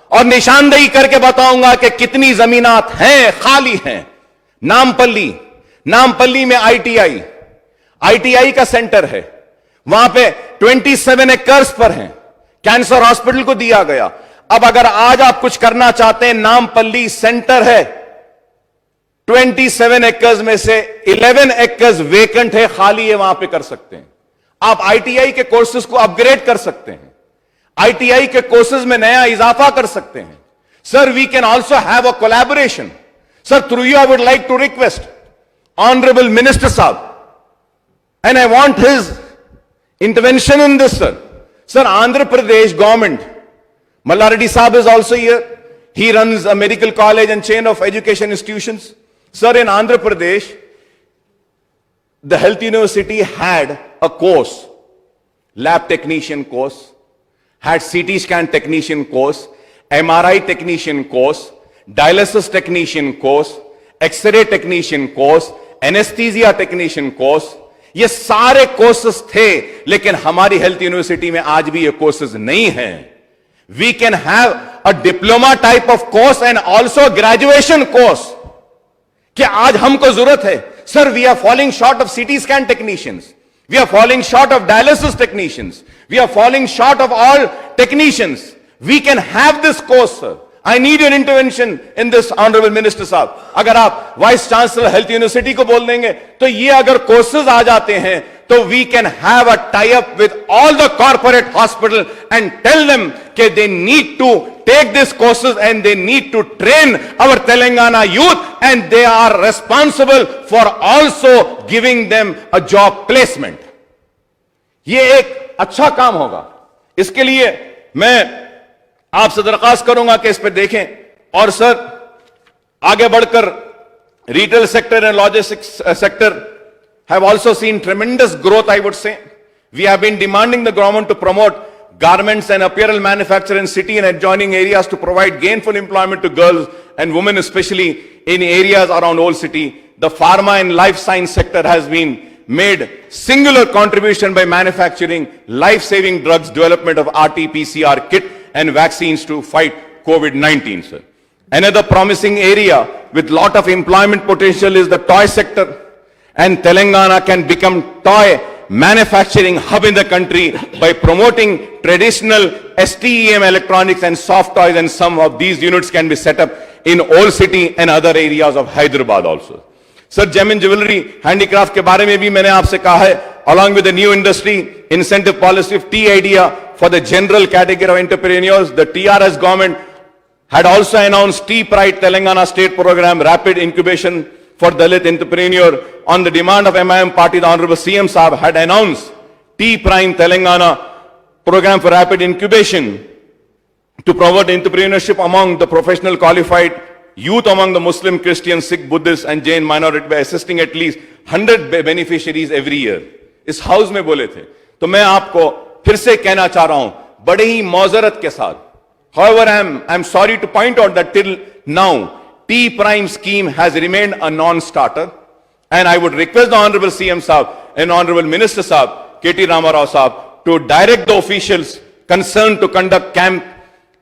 Speaker 2: اور نشاندہی کر کے بتاؤں گا کہ کتنی زمینات ہیں خالی ہیں. نامپلی میں آئی ٹی آئی کا سینٹر ہے, وہاں پہ 27 ایکرز پر ہیں, کینسر ہاسپٹل کو دیا گیا. اب اگر آج آپ کچھ کرنا چاہتے ہیں, نامپلی سینٹر ہے, 27 ایکرز میں سے 11 ایکرز ویکنٹ ہے, خالی ہے, وہاں پہ کر سکتے ہیں. آپ آئی ٹی آئی کے کورسز کو اپ گریڈ کر سکتے ہیں, آئی ٹی آئی کے کورسز میں نیا اضافہ کر سکتے ہیں. Sir, we can also have a collaboration. Sir, through you I would like to request honourable minister sahab, and I want his intervention in this. Sir, Andhra Pradesh government, Malla Reddy sahab is also here, he runs a medical college and chain of education institutions. Sir, in Andhra Pradesh, the health university had a course, lab technician course, had CT scan technician course, MRI technician course, dialysis technician course, X-ray technician course, anesthesia technician course. یہ سارے courses تھے, لیکن ہماری health university میں آج بھی یہ courses نہیں ہیں. We can have a diploma type of course and also a graduation course. کہ آج ہم کو ضرورت ہے. Sir, we are falling short of CT scan technicians. We are falling short of dialysis technicians. We are falling short of all technicians. We can have this course, sir. I need your intervention in this, honorable minister صاحب. اگر آپ vice chancellor health university کو بول دیں گے تو یہ اگر کورسز آ جاتے ہیں تو we can have a tie-up with all the corporate hospital and tell them that they need to take these courses and they need to train our Telangana youth, and they are responsible for also giving them a job placement. یہ ایک اچھا کام ہوگا. اس کے لیے میں آپ سے درخواست کروں گا کہ اس پہ دیکھیں. اور سر, آگے بڑھ کر retail sector and logistics sector have also seen tremendous growth, I would say. We have been demanding the government to promote garments and apparel manufacture in city and adjoining areas to provide gainful employment to girls and women, especially in areas around old city. The pharma and life science sector has been made singular contribution by manufacturing life-saving drugs, development of RT-PCR kit and vaccines to fight COVID-19, sir. Another promising area with lot of employment potential is the toy sector, and Telangana can become toy manufacturing hub in the country by promoting traditional STEM electronics and soft toys, and some of these units can be set up in Old City and other areas of Hyderabad also. Sir, gem and jewelry, handicraft के बारे में भी मैंने आपसे कहा है, along with the new industry incentive policy of T idea for the general category of entrepreneurs, the TRS government had also announced T Pride Telangana State Program, rapid incubation for Dalit entrepreneur. On the demand of MIM party, the Honorable CM Saab had announced T Prime Telangana program for rapid incubation to promote entrepreneurship among the professional qualified youth among the Muslim, Christian, Sikh, Buddhist and Jain minority by assisting at least 100 beneficiaries every year. इस house में बोले थे. तो मैं आपको फिर से कहना चाह रहा हूं, बड़े ही मौजरत के साथ. However, I'm sorry to point out that till now, T Prime scheme has remained a non-starter. And I would request the Honorable CM Saab and Honorable Minister Saab, KT Ramarao Saab, to direct the officials concerned to conduct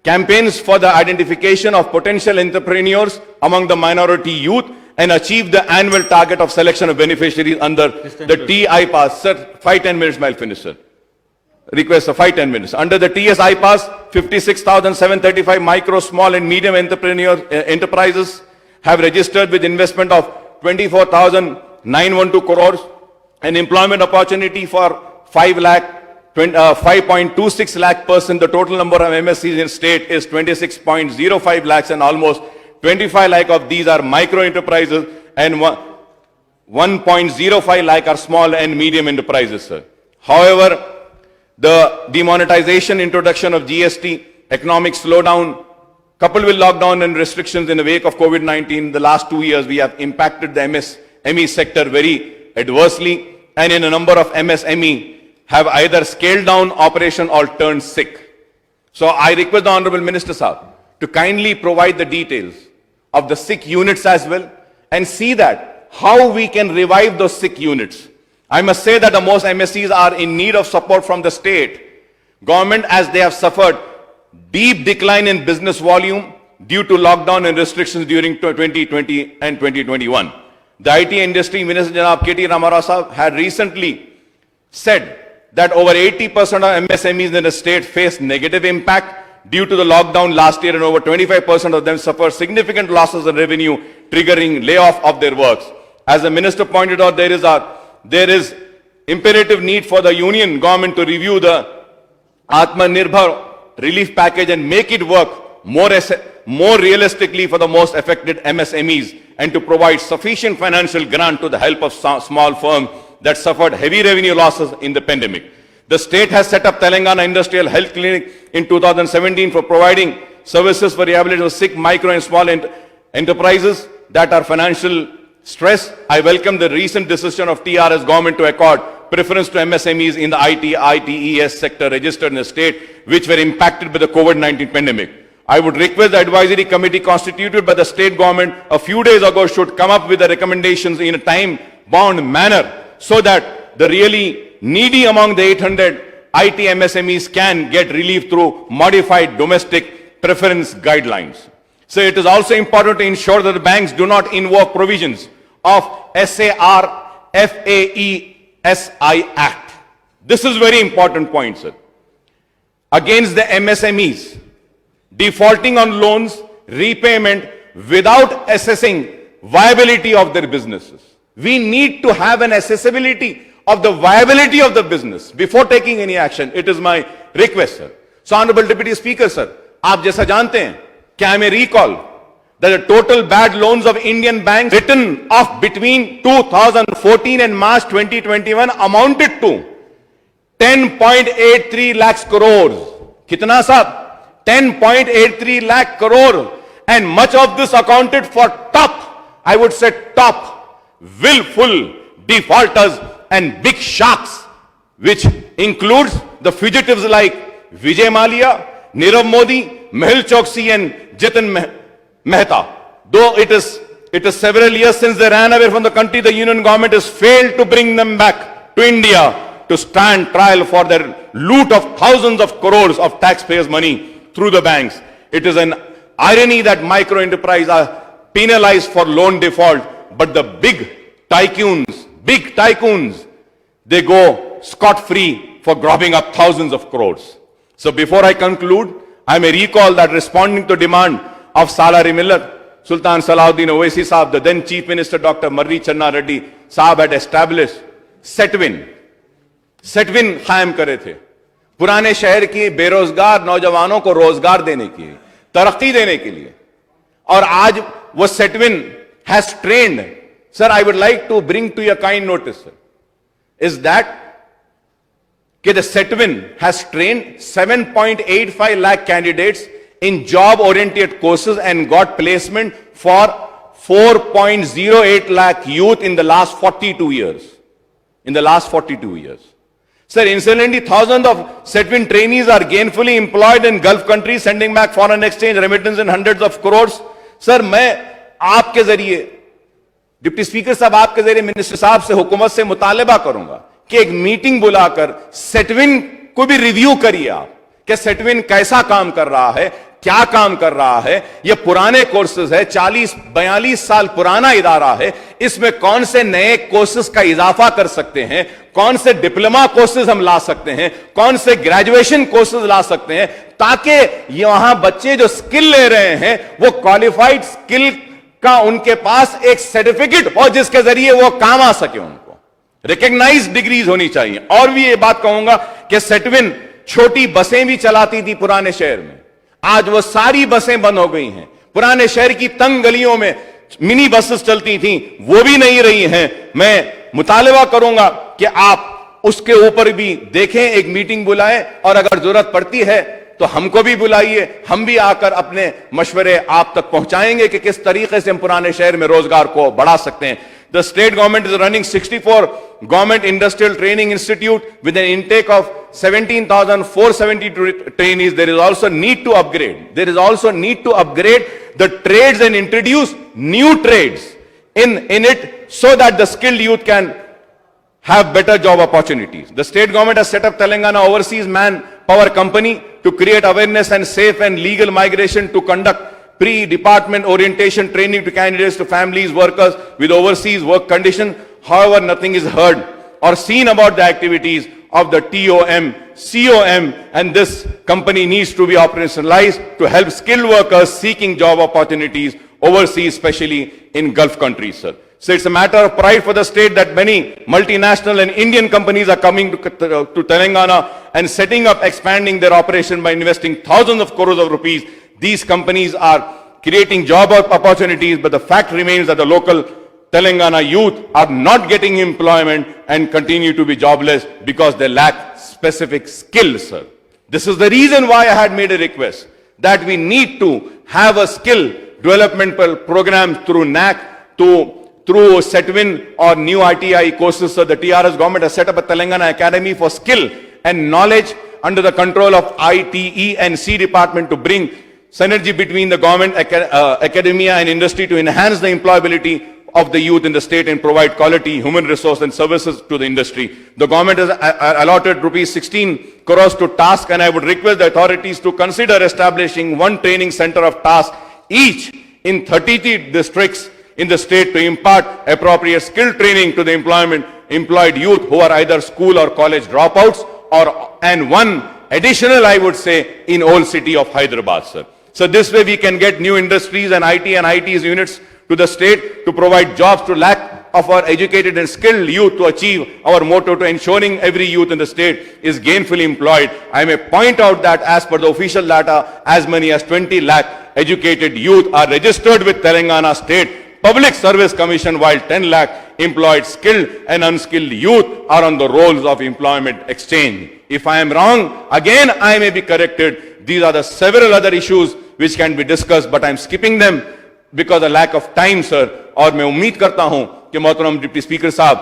Speaker 2: campaigns for the identification of potential entrepreneurs among the minority youth and achieve the annual target of selection of beneficiaries under the TI pass. Sir, 5-10 minutes, I'll finish, sir. Request, sir, 5-10 minutes. Under the TSI pass, 56,735 micro, small and medium enterprises have registered with investment of 24,912 crores, an employment opportunity for 5.26 lakh person. The total number of MSCs in state is 26.05 lakhs and almost 25 lakh of these are micro enterprises and 1.05 lakh are small and medium enterprises, sir. However, the demonetization, introduction of GST, economic slowdown, coupled with lockdown and restrictions in the wake of COVID-19, the last 2 years we have impacted the MSME sector very adversely, and in a number of MSME have either scaled down operation or turned sick. So I request the Honorable Minister Saab to kindly provide the details of the sick units as well and see that how we can revive those sick units. I must say that the most MSCs are in need of support from the state government as they have suffered deep decline in business volume due to lockdown and restrictions during 2020 and 2021. The IT industry Minister Janab KT Ramarao Saab had recently said that over 80% of MSMEs in the state faced negative impact due to the lockdown last year and over 25% of them suffered significant losses in revenue triggering layoff of their works. As the minister pointed out, there is imperative need for the union government to review the Atmanirbhar relief package and make it work more realistically for the most affected MSMEs and to provide sufficient financial grant to the help of small firms that suffered heavy revenue losses in the pandemic. The state has set up Telangana Industrial Health Clinic in 2017 for providing services for rehabilitation of sick micro and small enterprises that are financial stress. I welcome the recent decision of TRS government to accord preference to MSMEs in the ITES sector registered in the state which were impacted by the COVID-19 pandemic. I would request the advisory committee constituted by the state government a few days ago should come up with the recommendations in a time-bound manner so that the really needy among the 800 IT MSMEs can get relief through modified domestic preference guidelines. So it is also important to ensure that the banks do not invoke provisions of SARFAESI Act. This is very important point, sir. Against the MSMEs, defaulting on loans, repayment without assessing viability of their businesses. We need to have an accessibility of the viability of the business before taking any action. It is my request, sir. So, Honorable Deputy Speaker, sir, आप जैसा जानते हैं, क्या I may recall that the total bad loans of Indian banks written off between 2014 and March 2021 amounted to 10.83 lakhs crores. कितना साहब? 10.83 lakh crore. And much of this accounted for top, I would say top, willful defaulters and big sharks, which includes the fugitives like Vijay Mallya, Nirav Modi, Mehul Choksi and Jitin Mehta. Though it is several years since they ran away from the country, the union government has failed to bring them back to India to stand trial for their loot of thousands of crores of taxpayers' money through the banks. It is an irony that micro enterprises are penalized for loan default, but the big tycoons, they go scot-free for grubbing up thousands of crores. So before I conclude, I may recall that responding to demand of salary Miller, Sultan Salahuddin Owaisi Saab, the then Chief Minister Dr. Marri Channa Reddy Saab had established सेटविन कायम करे थे पुराने शहर की बेरोजगार नौजवानों को रोजगार देने के लिए, तरक्की देने के लिए. और आज वो Setwin has trained, sir I would like to bring to your kind notice sir, is that कि the Setwin has trained 7.85 lakh candidates in job oriented courses and got placement for 4.08 lakh youth in the last 42 years. In the last 42 years. Sir, incidentally, thousands of Setvin trainees are gainfully employed in Gulf countries, sending back foreign exchange remittance in hundreds of crores. Sir, मैं आपके जरिए, deputy speaker साहब आपके जरिए minister साहब से, हुकूमत से मुतालबा करूंगा कि एक मीटिंग बुलाकर सेटविन को भी रिव्यू करिए आप, कि सेटविन कैसा काम कर रहा है, क्या काम कर रहा है. ये पुराने कोर्सेज है, 40-42 साल पुराना इदारा है. इसमें कौन से नए कोर्सेज का इजाफा कर सकते हैं, कौन से डिप्लोमा कोर्सेज हम ला सकते हैं, कौन से ग्रेजुएशन कोर्सेज ला सकते हैं, ताकि यहां बच्चे जो स्किल ले रहे हैं वो क्वालिफाइड स्किल का उनके पास एक सर्टिफिकेट हो जिसके जरिए वो काम आ सके. उनको रिकॉग्नाइज्ड डिग्रीज होनी चाहिए. और भी ये बात कहूंगा कि सेटविन छोटी बसें भी चलाती थी पुराने शहर में, आज वो सारी बसें बंद हो गई हैं. पुराने शहर की तंग गलियों में मिनी बसेस चलती थी, वो भी नहीं रही हैं. मैं मुतालबा करूंगा कि आप उसके ऊपर भी देखें, एक मीटिंग बुलाएं, और अगर जरूरत पड़ती है तो हमको भी बुलाइए, हम भी आकर अपने मशवरे आप तक पहुंचाएंगे कि किस तरीके से हम पुराने शहर में रोजगार को बढ़ा सकते हैं. The state government is running 64 government industrial training institute with an intake of 17,472 trainees. There is also need to upgrade. There is also need to upgrade the trades and introduce new trades in it so that the skilled youth can have better job opportunities. The state government has set up Telangana Overseas Manpower Company to create awareness and safe and legal migration, to conduct pre-department orientation training to candidates, to families, workers with overseas work conditions. However, nothing is heard or seen about the activities of the TOM, COM, and this company needs to be operationalized to help skilled workers seeking job opportunities overseas, especially in Gulf countries, sir. So it's a matter of pride for the state that many multinational and Indian companies are coming to Telangana and setting up, expanding their operation by investing thousands of crores of rupees. These companies are creating job opportunities, but the fact remains that the local Telangana youth are not getting employment and continue to be jobless because they lack specific skills, sir. This is the reason why I had made a request that we need to have a skill development program through NAC, through Setvin or new ITI courses. So the TRS government has set up a Telangana Academy for Skill and Knowledge under the control of ITE and C department to bring synergy between the government, academia and industry to enhance the employability of the youth in the state and provide quality human resource and services to the industry. The government has allotted rupees 16 crores to TASK, and I would request the authorities to consider establishing one training center of TASK each in 33 districts in the state to impart appropriate skill training to the employed youth who are either school or college dropouts, and one additional, I would say, in old city of Hyderabad, sir. So this way we can get new industries and IT and IT's units to the state to provide jobs to lack of our educated and skilled youth, to achieve our motto to ensuring every youth in the state is gainfully employed. I may point out that as per the official data, as many as 20 lakh educated youth are registered with Telangana State Public Service Commission, while 10 lakh employed skilled and unskilled youth are on the rolls of employment exchange. If I am wrong, again I may be corrected. These are the several other issues which can be discussed, but I am skipping them because of lack of time, sir. और मैं उम्मीद करता हूं कि मोहतरम deputy speaker साहब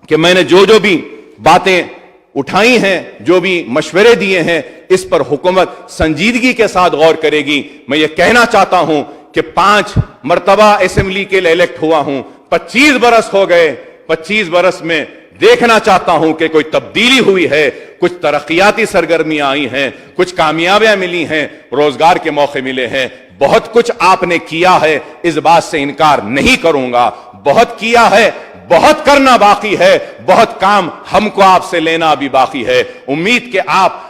Speaker 2: कि मैंने जो भी बातें उठाई हैं, जो भी मशवरे दिए हैं, इस पर हुकूमत संजीदगी के साथ गौर करेगी. मैं ये कहना चाहता हूं कि 5 मर्तबा असेंबली के लिए इलेक्ट हुआ हूं, 25 बरस हो गए. 25 बरस में देखना चाहता हूं कि कोई तब्दीली हुई है, कुछ तरक्याती सरगर्मियां आई हैं, कुछ कामयाबियां मिली हैं, रोजगार के मौके मिले हैं. बहुत कुछ आपने किया है, इस बात से इनकार नहीं करूंगा. बहुत किया है, बहुत करना बाकी है, बहुत काम हमको आपसे लेना भी बाकी है. उम्मीद कि आप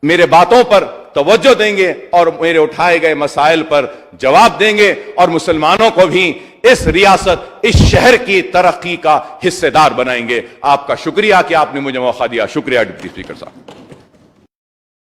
Speaker 2: मेरे बातों पर توجہ دیں گے اور میرے اٹھائے گئے مسائل پر جواب دیں گے اور مسلمانوں کو بھی اس ریاست اس شہر کی ترقی کا حصے دار بنائیں گے. آپ کا شکریہ کہ آپ نے مجھے موقع دیا. شکریہ ڈپٹی اسپیکر صاحب.